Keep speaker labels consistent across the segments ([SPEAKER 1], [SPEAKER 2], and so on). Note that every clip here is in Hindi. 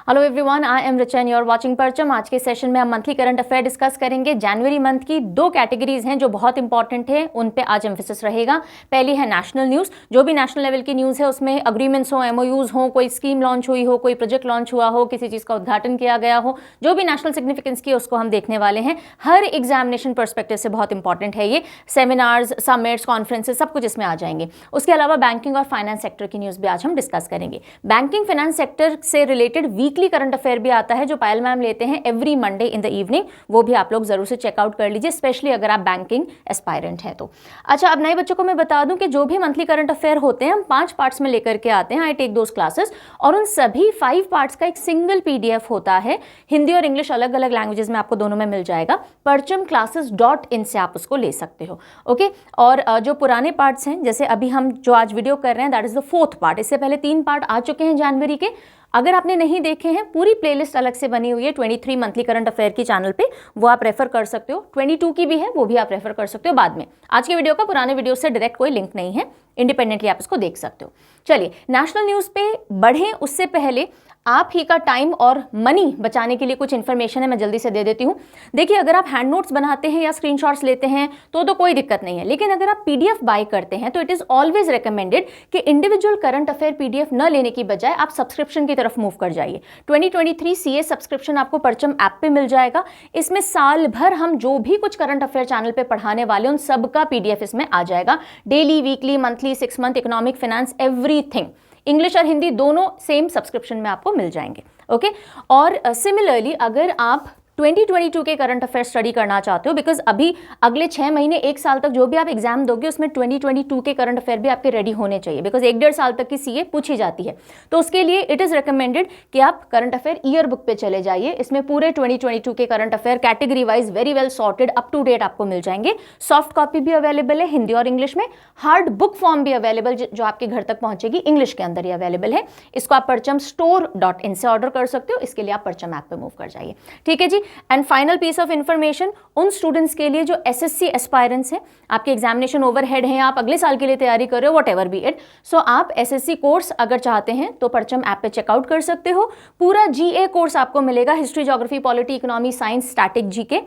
[SPEAKER 1] Hello everyone, I am Richa and you are watching Parcham. आज के सेशन में हम मंथली करंट अफेयर डिस्कस करेंगे। जनवरी मंथ की दो कैटेगरीज हैं जो बहुत इंपॉर्टेंट है, उन पे आज एम्फेसिस रहेगा। पहली है नेशनल न्यूज़, जो भी नेशनल लेवल की न्यूज़ है उसमें अग्रीमेंट्स हो, एमओयूज हो, कोई स्कीम लॉन्च हुई हो, कोई प्रोजेक्ट लॉन्च हुआ हो, किसी चीज़ का उद्घाटन किया गया हो, जो भी नेशनल सिग्निफिकेंस की उसको हम देखने वाले हैं। हर एग्जामिनेशन परस्पेक्टिव से बहुत इंपॉर्टेंट है ये। सेमिनार्स, समिट्स, कॉन्फ्रेंसेस सब कुछ इसमें आ जाएंगे। उसके अलावा बैंकिंग और फाइनेंस सेक्टर की न्यूज़ भी आज हम डिस्कस करेंगे। बैंकिंग फाइनेंस सेक्टर से रिलेटेड वीकली करंट अफेयर भी आता है जो पायल मैम लेते हैं every Monday in the evening, वो भी आप लोग जरूर से चेकआउट कर लीजिए, स्पेशली अगर आप बैंकिंग एस्पायरेंट हैं तो। अच्छा, अब नए बच्चों को मैं बता दूं कि जो भी मंथली करंट अफेयर होते हैं हम 5 पार्ट्स में लेकर के आते हैं। आई टेक दोस क्लासेस, और उन सभी 5 पार्ट्स का एक सिंगल पीडीएफ होता है। हिंदी और इंग्लिश अलग अलग लैंग्वेजेस में आपको दोनों में मिल जाएगा। parchamclasses.in से आप उसको ले सकते हो। ओके, और जो पुराने पार्ट्स हैं, जैसे अभी हम जो आज वीडियो कर रहे हैं that is the 4th part. इससे पहले 3 पार्ट आ चुके हैं जनवरी के। अगर आपने नहीं देखे हैं, पूरी प्लेलिस्ट अलग से बनी हुई है 23 मंथली करंट अफेयर की चैनल पे, वो आप रेफर कर सकते हो। 22 की भी है, वो भी आप रेफर कर सकते हो बाद में। आज के वीडियो का पुराने वीडियो से डायरेक्ट कोई लिंक नहीं है, इंडिपेंडेंटली आप इसको देख सकते हो। चलिए, नेशनल न्यूज़ पे बढ़ें उससे पहले आप ही का टाइम और मनी बचाने के लिए कुछ इन्फॉर्मेशन है, मैं जल्दी से दे देती हूँ। देखिए, अगर आप हैंड नोट्स बनाते हैं या स्क्रीनशॉट्स लेते हैं तो कोई दिक्कत नहीं है, लेकिन अगर आप पीडीएफ बाय करते हैं तो इट इज ऑलवेज रिकमेंडेड कि इंडिविजुअल करंट अफेयर पीडीएफ न लेने की बजाय आप सब्सक्रिप्शन की तरफ मूव कर जाइए। 2023 सीए सब्सक्रिप्शन आपको परचम ऐप पे मिल जाएगा। इसमें साल भर हम जो भी कुछ करंट अफेयर चैनल पे पढ़ाने वाले उन सब का पीडीएफ इसमें आ जाएगा। Daily, weekly, monthly, 6 month, economic, finance, everything, English और हिंदी दोनों सेम सब्सक्रिप्शन में आपको मिल जाएंगे। ओके, और सिमिलरली अगर आप 2022 के करंट अफेयर स्टडी करना चाहते हो, बिकॉज अभी अगले 6 महीने 1 साल तक जो भी आप एग्जाम दोगे उसमें 2022 के करंट अफेयर भी आपके रेडी होने चाहिए, बिकॉज 1-1.5 साल तक की सीए पूछी जाती है। तो उसके लिए इट इज रिकमेंडेड कि आप करंट अफेयर ईयर बुक पे चले जाइए। इसमें पूरे 2022 के current affair category wise very well sorted up to date आपको मिल जाएंगे। सॉफ्ट कॉपी भी अवेलेबल है हिंदी और इंग्लिश में। हार्ड बुक फॉर्म भी अवेलेबल जो आपके घर तक पहुंचेगी, इंग्लिश के अंदर ही अवेलेबल है। इसको आप parchamstore.in से ऑर्डर कर सकते हो। इसके लिए आप परचम ऐप पे मूव कर जाइए। ठीक है जी। And final piece of information उन स्टूडेंट्स के लिए जो एसएससी एस्पायरेंट्स हैं, आपके एग्जामिनेशन ओवरहेड हैं, आप अगले साल के लिए तैयारी कर रहे हो, वॉट एवर बी इट, सो आप एसएससी कोर्स अगर चाहते हैं तो परचम ऐप पे चेकआउट कर सकते हो। पूरा जीए कोर्स आपको मिलेगा, history, geography, polity, economy, science, static, GK,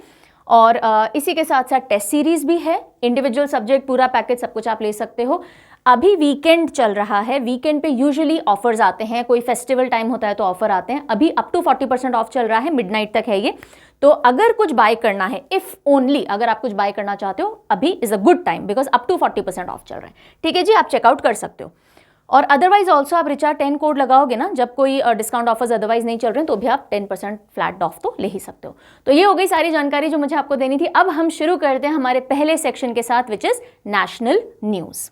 [SPEAKER 1] और इसी के साथ साथ टेस्ट सीरीज भी है। इंडिविजुअल सब्जेक्ट पूरा पैकेज सब कुछ आप ले सकते हो। अभी वीकेंड चल रहा है, वीकेंड पे यूजुअली ऑफर्स आते हैं, कोई फेस्टिवल टाइम होता है तो ऑफर आते हैं। अभी अप टू 40% ऑफ चल रहा है, मिडनाइट तक है ये। तो अगर कुछ बाय करना है, इफ ओनली अगर आप कुछ बाय करना चाहते हो, अभी is a good time, because up to 40% off चल रहा है। ठीक है जी, आप चेकआउट कर सकते हो। और अदरवाइज ऑल्सो आप रिचा 10 कोड लगाओगे ना, जब कोई डिस्काउंट ऑफर्स अदरवाइज नहीं चल रहे हैं तो भी आप 10% फ्लैट ऑफ तो ले ही सकते हो। तो ये हो गई सारी जानकारी जो मुझे आपको देनी थी। अब हम शुरू करते हैं हमारे पहले सेक्शन के साथ, विच इज नेशनल न्यूज़।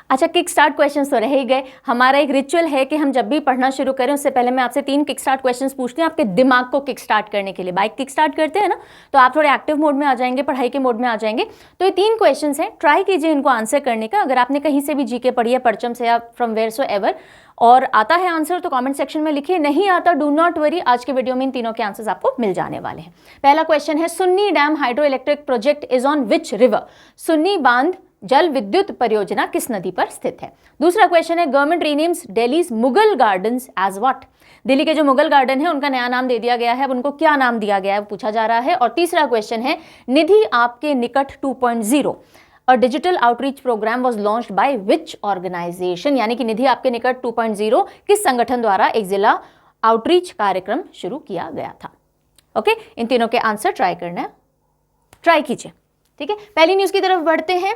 [SPEAKER 1] अच्छा, किक स्टार्ट क्वेश्चंस तो रह ही गए। हमारा एक रिचुअल है कि हम जब भी पढ़ना शुरू करें उससे पहले मैं आपसे 3 किक स्टार्ट क्वेश्चंस पूछती हूँ आपके दिमाग को किक स्टार्ट करने के लिए। बाइक किक स्टार्ट करते हैं ना, तो आप थोड़े एक्टिव मोड में आ जाएंगे, पढ़ाई के मोड में आ जाएंगे। तो ये 3 क्वेश्चंस हैं, ट्राई कीजिए इनको आंसर करने का। अगर आपने कहीं से भी जीके पढ़ी है, परचम से या फ्रॉम वेयर सो एवर, और आता है आंसर तो कमेंट सेक्शन में लिखिए, नहीं आता डू नॉट वरी, आज के वीडियो में इन तीनों के आंसर्स आपको मिल जाने वाले हैं। पहला क्वेश्चन है, Sunni dam hydro electric project is on which river? Sunni बांध जल विद्युत परियोजना किस नदी पर स्थित है? दूसरा क्वेश्चन है, government renames Delhi's Mughal gardens as what? Delhi के जो मुगल गार्डन है उनका नया नाम दे दिया गया है, अब उनको क्या नाम दिया गया है पूछा जा रहा है। और तीसरा क्वेश्चन है, निधि आपके निकट 2.0 और digital outreach programme was launched by which organisation? यानी कि निधि आपके निकट 2.0 किस संगठन द्वारा एक जिला आउटरीच कार्यक्रम शुरू किया गया था? ओके, इन तीनों के आंसर ट्राई करना, ट्राई कीजिए। ठीक है, पहली न्यूज की तरफ बढ़ते हैं।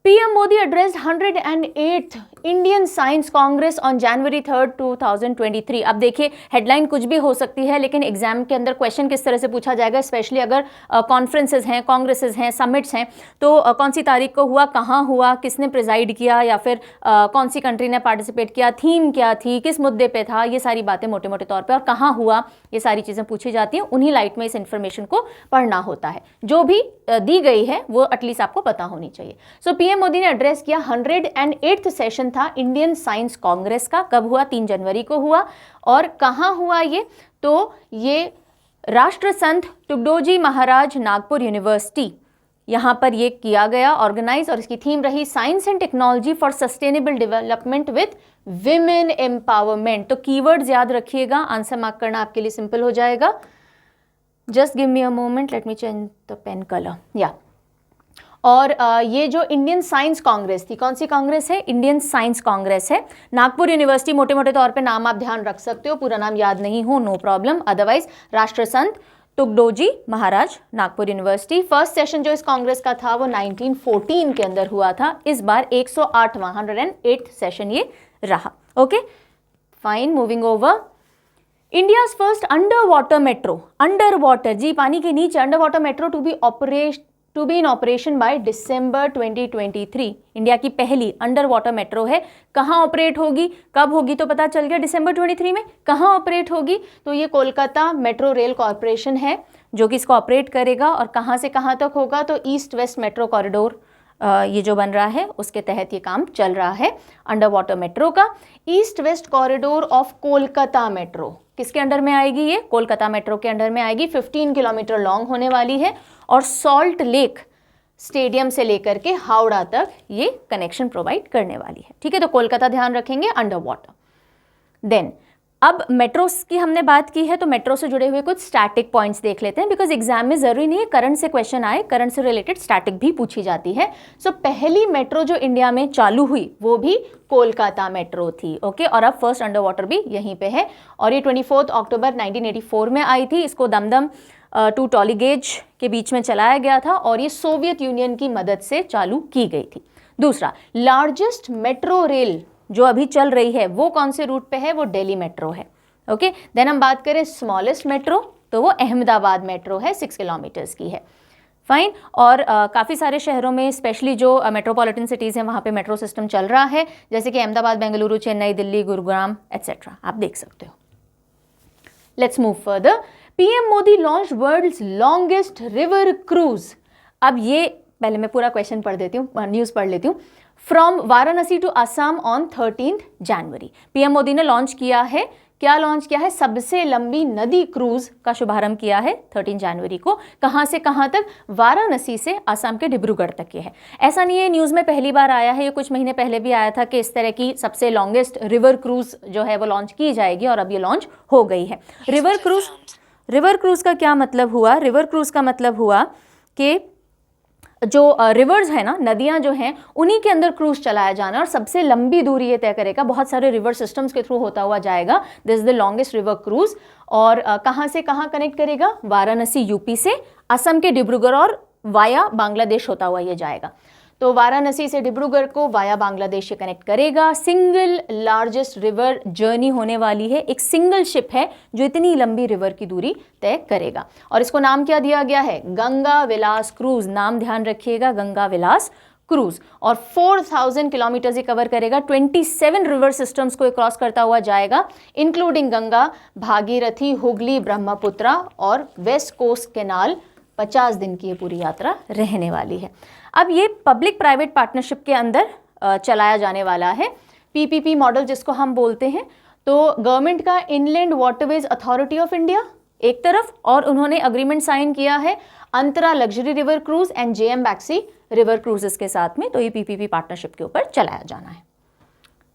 [SPEAKER 1] PM Modi addressed 108th Indian science Congress on January 3, 2023। अब देखिए, हेडलाइन कुछ भी हो सकती है, लेकिन एग्जाम के अंदर क्वेश्चन किस तरह से पूछा जाएगा, स्पेशली अगर कॉन्फ्रेंसेस हैं, कांग्रेसेस हैं, समिट्स हैं, तो कौन सी तारीख को हुआ, कहाँ हुआ, किसने प्रिजाइड किया, या फिर कौन सी कंट्री ने पार्टिसिपेट किया, थीम क्या थी, किस मुद्दे पे था, ये सारी बातें मोटे मोटे तौर पे, और कहाँ हुआ, ये सारी चीज़ें पूछी जाती हैं। उन्हीं लाइट में इस इन्फॉर्मेशन को पढ़ना होता है। जो भी दी गई है वो एटलीस्ट आपको पता होनी चाहिए। सो पीएम मोदी ने एड्रेस किया, 108th सेशन था इंडियन साइंस कांग्रेस का। कब हुआ? 3 जनवरी को हुआ। और कहाँ हुआ ये? तो ये राष्ट्र संत तुगडोजी महाराज नागपुर यूनिवर्सिटी, यहाँ पर ये किया गया ऑर्गेनाइज, और इसकी थीम रही science and technology for sustainable development with women empowerment. तो कीवर्ड्स याद रखिएगा, आंसर मार्क करना आपके लिए सिंपल हो जाएगा। Just give me a moment, let me change the pen colour. या और ये जो इंडियन साइंस कांग्रेस थी, कौन सी कांग्रेस है? इंडियन साइंस कांग्रेस है। नागपुर यूनिवर्सिटी, मोटे मोटे तौर पे नाम आप ध्यान रख सकते हो, पूरा नाम याद नहीं हो नो प्रॉब्लम, अदरवाइज राष्ट्र संत तुगडोजी महाराज नागपुर यूनिवर्सिटी। फर्स्ट सेशन जो इस कांग्रेस का था वो 1914 के अंदर हुआ था। इस बार 108वां 108th सेशन ये रहा। Okay fine, moving over. India's first under water metro, under water जी पानी के नीचे, under water metro to be in operation by December 2023। India की पहली अंडर वाटर मेट्रो है। कहाँ ऑपरेट होगी, कब होगी तो पता चल गया, दिसंबर 23 में। कहाँ ऑपरेट होगी? तो ये कोलकाता मेट्रो रेल कॉरपोरेशन है जो कि इसको ऑपरेट करेगा। और कहाँ से कहाँ तक होगा? तो ईस्ट वेस्ट मेट्रो कॉरिडोर ये जो बन रहा है उसके तहत ये काम चल रहा है अंडर वाटर मेट्रो का। East west corridor of Kolkata metro किसके अंडर में आएगी? ये कोलकाता मेट्रो के अंडर में आएगी। 15 किलोमीटर लॉन्ग होने वाली है और सॉल्ट लेक स्टेडियम से लेकर के हावड़ा तक ये कनेक्शन प्रोवाइड करने वाली है। ठीक है, तो कोलकाता ध्यान रखेंगे अंडर वाटर। देन अब मेट्रो की हमने बात की है, तो मेट्रो से जुड़े हुए कुछ स्टैटिक पॉइंट्स देख लेते हैं, बिकॉज एग्जाम में जरूरी नहीं है करंट से क्वेश्चन आए, करंट से रिलेटेड स्टैटिक भी पूछी जाती है। सो पहली मेट्रो जो इंडिया में चालू हुई वो भी कोलकाता मेट्रो थी। ओके, और अब फर्स्ट अंडर वाटर भी यहीं पे है, और ये 24 अक्टूबर 1984 में आई थी। इसको दमदम टू टॉलीगेज के बीच में चलाया गया था और ये सोवियत यूनियन की मदद से चालू की गई थी। दूसरा, लार्जेस्ट मेट्रो रेल जो अभी चल रही है वो कौन से रूट पे है? वो दिल्ली मेट्रो है। ओके, देन हम बात करें स्मॉलेस्ट मेट्रो, तो वो अहमदाबाद मेट्रो है, 6 किलोमीटर्स की है। फाइन, और काफ़ी सारे शहरों में स्पेशली जो मेट्रोपॉलिटन सिटीज़ हैं वहाँ पे मेट्रो सिस्टम चल रहा है, जैसे कि अहमदाबाद, बेंगलुरु, चेन्नई, दिल्ली, गुरुग्राम एट्सेट्रा, आप देख सकते हो। Let's move further. PM Modi launch world's longest river cruise. अब ये पहले मैं पूरा क्वेश्चन पढ़ देती हूँ, न्यूज़ पढ़ लेती हूँ। From Varanasi to Assam on 13 January, PM Modi ने लॉन्च किया है, क्या लॉन्च किया है? सबसे लंबी नदी क्रूज का शुभारंभ किया है 13 जनवरी को। कहाँ से कहाँ तक? वाराणसी से असम के डिब्रूगढ़ तक ये है। ऐसा नहीं है न्यूज़ में पहली बार आया है, ये कुछ महीने पहले भी आया था कि इस तरह की सबसे लॉन्गेस्ट रिवर क्रूज जो है वो लॉन्च की जाएगी, और अब ये लॉन्च हो गई है। रिवर क्रूज का क्या मतलब हुआ? रिवर क्रूज का मतलब हुआ कि जो रिवर्स है ना, नदियां जो हैं, उन्हीं के अंदर क्रूज चलाया जाना, और सबसे लंबी दूरी ये तय करेगा। बहुत सारे रिवर सिस्टम्स के थ्रू होता हुआ जाएगा। This is the longest river cruise. और कहाँ से कहाँ कनेक्ट करेगा? वाराणसी यूपी से, असम के डिब्रूगढ़ और वाया बांग्लादेश होता हुआ ये जाएगा। तो वाराणसी से डिब्रूगढ़ को वाया बांग्लादेश से कनेक्ट करेगा। सिंगल लार्जेस्ट रिवर जर्नी होने वाली है, एक सिंगल शिप है जो इतनी लंबी रिवर की दूरी तय करेगा, और इसको नाम क्या दिया गया है? गंगा विलास क्रूज। नाम ध्यान रखिएगा, गंगा विलास क्रूज। और 4000 किलोमीटर ही कवर करेगा। 27 रिवर सिस्टम्स को क्रॉस करता हुआ जाएगा, इंक्लूडिंग गंगा, भागीरथी, हुगली, ब्रह्मपुत्रा और वेस्ट कोस्ट कैनाल। 50 दिन की ये पूरी यात्रा रहने वाली है। अब ये पब्लिक प्राइवेट पार्टनरशिप के अंदर चलाया जाने वाला है, पीपीपी मॉडल जिसको हम बोलते हैं। तो गवर्नमेंट का inland waterways authority of India एक तरफ, और उन्होंने अग्रीमेंट साइन किया है Antara luxury river cruise and JM Baxi river cruises के साथ में। तो ये पीपीपी पार्टनरशिप के ऊपर चलाया जाना है।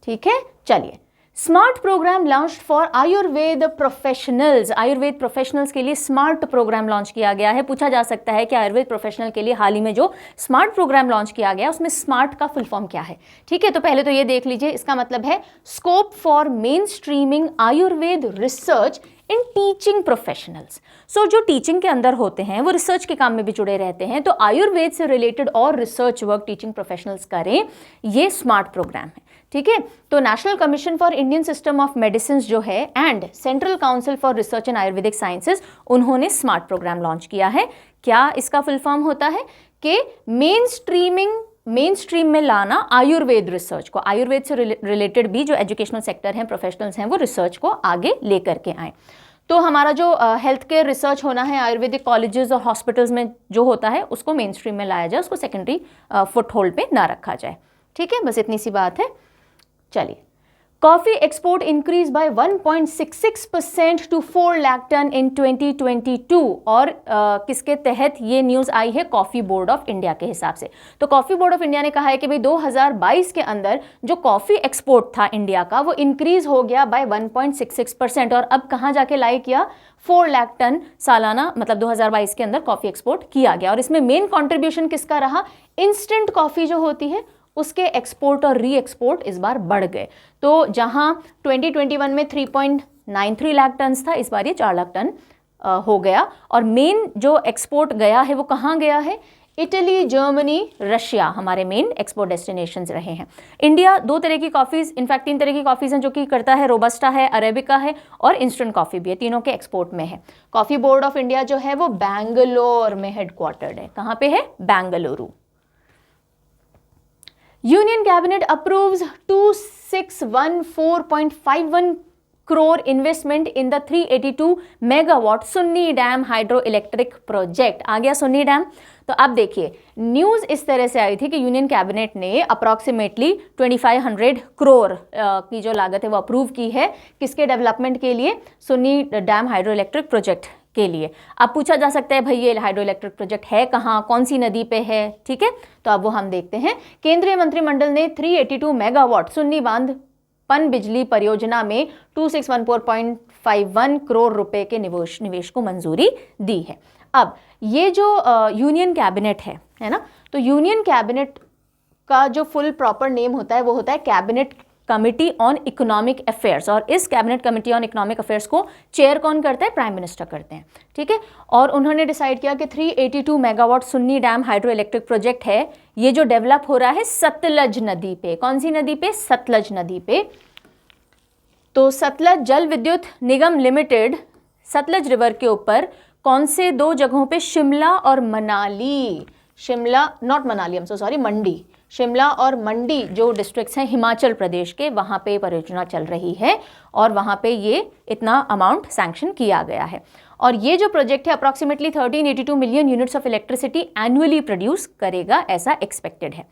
[SPEAKER 1] ठीक है, चलिए। Smart programme launch for Ayurveda professionals. Ayurveda professionals के लिए स्मार्ट प्रोग्राम लॉन्च किया गया है। पूछा जा सकता है कि आयुर्वेद प्रोफेशनल के लिए हाल ही में जो स्मार्ट प्रोग्राम लॉन्च किया गया उसमें स्मार्ट का फुल फॉर्म क्या है? ठीक है, तो पहले तो ये देख लीजिए, इसका मतलब है scope for main streaming Ayurveda research in teaching professionals. So जो टीचिंग के अंदर होते हैं वो रिसर्च के काम में भी जुड़े रहते हैं, तो आयुर्वेद से रिलेटेड और रिसर्च वर्क टीचिंग प्रोफेशनल्स करें, ये स्मार्ट प्रोग्राम है। ठीक है, तो national commission for Indian system of medicine जो है and central council for research in Ayurvedic sciences, उन्होंने स्मार्ट प्रोग्राम लॉन्च किया है। क्या इसका फुल फॉर्म होता है? कि मेन स्ट्रीम में लाना आयुर्वेद रिसर्च को, आयुर्वेद से रिलेटेड भी जो एजुकेशनल सेक्टर हैं, प्रोफेशनल्स हैं, वो रिसर्च को आगे लेकर के आए। तो हमारा जो हेल्थ केयर रिसर्च होना है आयुर्वेदिक कॉलेजेस और हॉस्पिटल्स में जो होता है उसको मेन स्ट्रीम में लाया जाए, उसको सेकेंडरी फुट होल्ड पे ना रखा जाए। ठीक है, बस इतनी सी बात है। चलिए, Coffee export increased by 1.66% to 4 lakh ton इन 2022 और किसके तहत ये न्यूज़ आई है? कॉफ़ी बोर्ड ऑफ इंडिया के हिसाब से। तो कॉफ़ी बोर्ड ऑफ इंडिया ने कहा है कि भाई 2022 के अंदर जो कॉफ़ी एक्सपोर्ट था इंडिया का वो इंक्रीज हो गया बाय 1.66% और अब कहाँ जाके लाई किया? 4 लाख टन सालाना, मतलब 2022 के अंदर कॉफ़ी एक्सपोर्ट किया गया। और इसमें मेन कॉन्ट्रीब्यूशन किसका रहा? इंस्टेंट कॉफ़ी जो होती है उसके एक्सपोर्ट और री एक्सपोर्ट इस बार बढ़ गए। तो जहां 2021 में 3.93 लाख टन था, इस बार ये 4 लाख टन हो गया। और मेन जो एक्सपोर्ट गया है वो कहाँ गया है? इटली, जर्मनी, रशिया हमारे मेन एक्सपोर्ट डेस्टिनेशंस रहे हैं। इंडिया 2 तरह की कॉफ़ीज़, इनफैक्ट 3 तरह की कॉफ़ीज़ हैं जो कि करता है, रोबस्टा है, अरेबिका है और इंस्टेंट कॉफ़ी भी है, तीनों के एक्सपोर्ट में है। कॉफ़ी बोर्ड ऑफ इंडिया जो है वो बैंगलोर में हेडक्वार्टर्ड है। कहाँ पे है? Bengaluru. Union cabinet approves 2614.51 crore investment in the 382 megawatt Sunni dam hydro electric project. आ गया सुन्नी डैम। तो अब देखिए, न्यूज़ इस तरह से आई थी कि यूनियन कैबिनेट ने अप्रॉक्सीमेटली 2500 करोड़ की जो लागत है वो अप्रूव की है। किसके डेवलपमेंट के लिए? Sunni dam hydro electric project के लिए। अब पूछा जा सकता है भाई ये हाइड्रो इलेक्ट्रिक प्रोजेक्ट है कहाँ, कौन सी नदी पे है? ठीक है, तो अब वो हम देखते हैं। केंद्रीय मंत्रिमंडल ने 382 मेगावाट सुन्नी बांध पन बिजली परियोजना में 2614.51 करोड़ रुपए के निवेश को मंजूरी दी है। अब ये जो यूनियन कैबिनेट है ना, तो यूनियन कैबिनेट का जो फुल प्रॉपर नेम होता है वो होता है cabinet committee on economic affairs. और इस cabinet committee on economic affairs को चेयर कौन करता है? प्राइम मिनिस्टर करते हैं। ठीक है, और उन्होंने डिसाइड किया कि 382 megawatt Sunni dam hydro electric project है, ये जो डेवलप हो रहा है सतलज नदी पे। कौन सी नदी पे? सतलज नदी पे। तो सतलज जल विद्युत निगम लिमिटेड सतलज रिवर के ऊपर कौन से 2 जगहों पे? शिमला और मनाली। शिमला, नॉट मनाली, सॉरी, मंडी। शिमला और मंडी जो डिस्ट्रिक्ट्स हैं हिमाचल प्रदेश के, वहाँ पे परियोजना चल रही है और वहाँ पे ये इतना अमाउंट सैंक्शन किया गया है। और ये जो प्रोजेक्ट है approximately 1382 million units of electricity annually produce करेगा, ऐसा एक्सपेक्टेड है।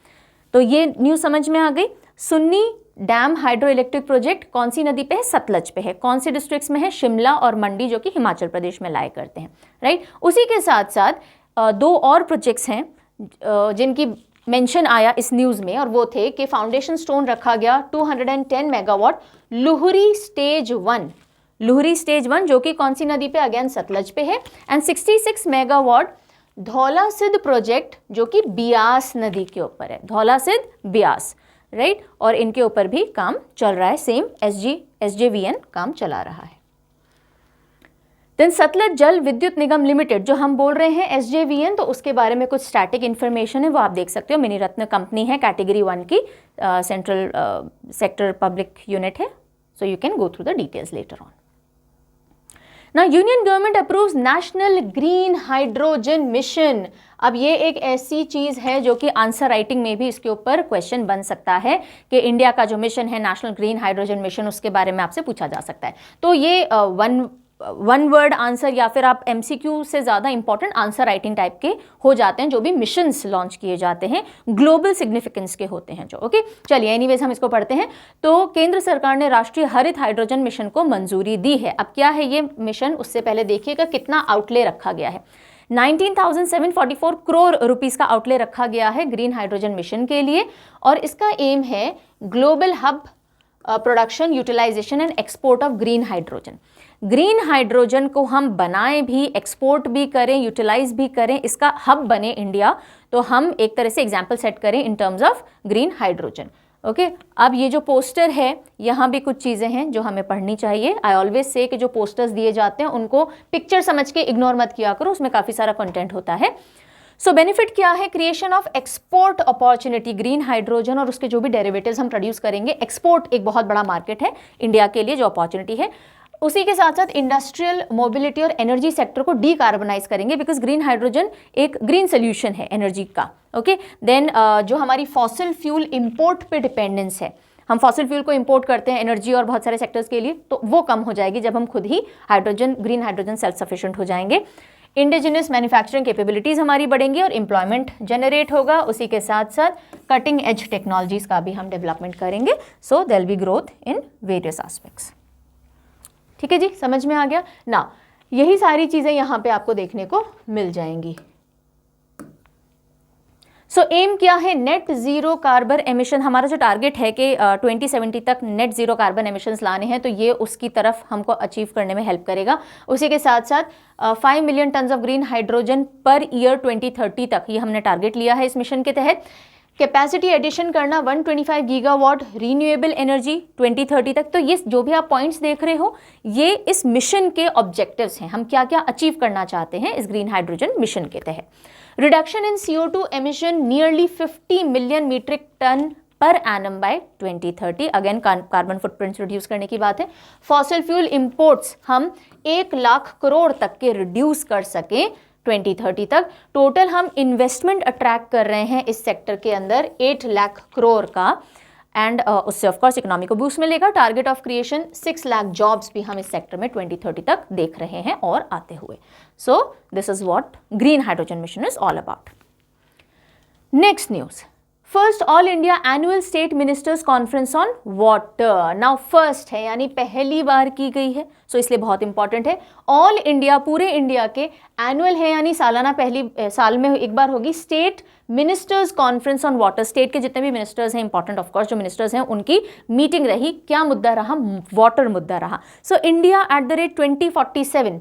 [SPEAKER 1] तो ये न्यूज़ समझ में आ गई। Sunni dam hydro electric project कौन सी नदी पे है? सतलज पे है। कौन से डिस्ट्रिक्ट्स में है? शिमला और मंडी, जो कि हिमाचल प्रदेश में लाया करते हैं, राइट। उसी के साथ साथ 2 और प्रोजेक्ट्स हैं जिनकी मेंशन आया इस न्यूज़ में, और वो थे कि फाउंडेशन स्टोन रखा गया 210 megawatt Luhri stage 1। Luhri stage 1 जो कि कौन सी नदी पे? अगेन सतलज पे है। एंड 66 मेगावाट धौला सिद्ध प्रोजेक्ट जो कि बियास नदी के ऊपर है। धौला सिद्ध, बियास, राइट। और इनके ऊपर भी काम चल रहा है, सेम SJVN काम चला रहा है। देन सतलज जल विद्युत निगम लिमिटेड जो हम बोल रहे हैं SJVN, तो उसके बारे में कुछ स्टैटिक इन्फॉर्मेशन है, वो आप देख सकते हो। मिनी रत्न कंपनी है, कैटेगरी 1 की, सेंट्रल सेक्टर पब्लिक यूनिट है। So you can go through the details later on. Now union government approves national green hydrogen mission. अब ये एक ऐसी चीज़ है जो कि आंसर राइटिंग में भी इसके ऊपर क्वेश्चन बन सकता है कि इंडिया का जो मिशन है नेशनल ग्रीन हाइड्रोजन मिशन, उसके बारे में आपसे पूछा जा सकता है। तो ये वन वर्ड आंसर या फिर आप MCQ से ज़्यादा इंपॉर्टेंट आंसर राइटिंग टाइप के हो जाते हैं जो भी मिशंस लॉन्च किए जाते हैं, ग्लोबल सिग्निफिकेंस के होते हैं जो। ओके, चलिए एनीवेज हम इसको पढ़ते हैं। तो केंद्र सरकार ने राष्ट्रीय हरित हाइड्रोजन मिशन को मंजूरी दी है। अब क्या है ये मिशन, उससे पहले देखिएगा कितना आउटले रखा गया है। 19,744 करोड़ रुपीस का आउटले रखा गया है ग्रीन हाइड्रोजन मिशन के लिए, और इसका एम है global hub production, utilisation and export of green hydrogen. Green hydrogen को हम बनाएं भी, एक्सपोर्ट भी करें, यूटिलाइज भी करें, इसका हब बने इंडिया, तो हम एक तरह से एग्जाम्पल सेट करें इन terms of green hydrogen. Okay, अब ये जो पोस्टर है, यहाँ भी कुछ चीज़ें हैं जो हमें पढ़नी चाहिए। आई ऑलवेज से कि जो पोस्टर्स दिए जाते हैं उनको पिक्चर समझ के इग्नोर मत किया करो, उसमें काफ़ी सारा कंटेंट होता है। सो बेनिफिट क्या है? Creation of export opportunity, green hydrogen और उसके जो भी डेरिवेटिव्स हम प्रोड्यूस करेंगे, एक्सपोर्ट एक बहुत बड़ा मार्केट है इंडिया के लिए जो अपॉर्चुनिटी है। उसी के साथ साथ इंडस्ट्रियल मोबिलिटी और एनर्जी सेक्टर को डीकार्बनाइज करेंगे, बिकॉज ग्रीन हाइड्रोजन एक ग्रीन सोल्यूशन है एनर्जी का। ओके, देन जो हमारी फॉसिल फ्यूल इंपोर्ट पे डिपेंडेंस है, हम फॉसिल फ्यूल को इंपोर्ट करते हैं एनर्जी और बहुत सारे सेक्टर्स के लिए, तो वो कम हो जाएगी जब हम खुद ही hydrogen, green hydrogen self sufficient हो जाएंगे। इंडिजिनस मैन्युफैक्चरिंग कैपेबिलिटीज़ हमारी बढ़ेंगी और एम्प्लॉयमेंट जनरेट होगा। उसी के साथ साथ कटिंग एज टेक्नोलॉजीज़ का भी हम डेवलपमेंट करेंगे। So there will be growth in various aspects. ठीक है जी, समझ में आ गया ना। यही सारी चीज़ें यहाँ पे आपको देखने को मिल जाएंगी। सो एम क्या है? Net zero carbon emission. हमारा जो टारगेट है कि 2070 तक नेट जीरो कार्बन एमिशंस लाने हैं, तो ये उसकी तरफ हमको अचीव करने में हेल्प करेगा। उसी के साथ साथ 5 million tons of green hydrogen per year 2030 तक, ये हमने टारगेट लिया है इस मिशन के तहत। कैपेसिटी एडिशन करना 125 गीगावाट रीन्यूएबल एनर्जी 2030 तक। तो ये जो भी आप पॉइंट्स देख रहे हो, ये इस मिशन के ऑब्जेक्टिव्स हैं, हम क्या क्या अचीव करना चाहते हैं इस ग्रीन हाइड्रोजन मिशन के तहत। Reduction in CO2 emission nearly 50 million metric tonne per annum by 2030। Again carbon footprints reduce करने की बात है। फॉसिल फ्यूल इंपोर्ट्स हम 1 लाख करोड़ तक के रिड्यूस कर सकें 2030 तक। टोटल हम इन्वेस्टमेंट अट्रैक्ट कर रहे हैं इस सेक्टर के अंदर 8 लाख करोड़ का, एंड उससे ऑफकोर्स इकोनॉमी को बूस्ट मिलेगा। Target of creation 6 lakh jobs भी हम इस सेक्टर में 2030 तक देख रहे हैं और आते हुए। So this is what green hydrogen mission is all about. Next news, first all India annual state ministers conference on water. Now first है, यानी पहली बार की गई है, सो इसलिए बहुत इंपॉर्टेंट है। ऑल इंडिया, पूरे इंडिया के एनुअल है, यानी सालाना, पहली साल में एक बार होगी state ministers conference on water. State के जितने भी मिनिस्टर्स हैं, इंपॉर्टेंट ऑफकोर्स जो मिनिस्टर्स हैं, उनकी मीटिंग रही। क्या मुद्दा रहा? वाटर मुद्दा रहा। So India at the rate 2047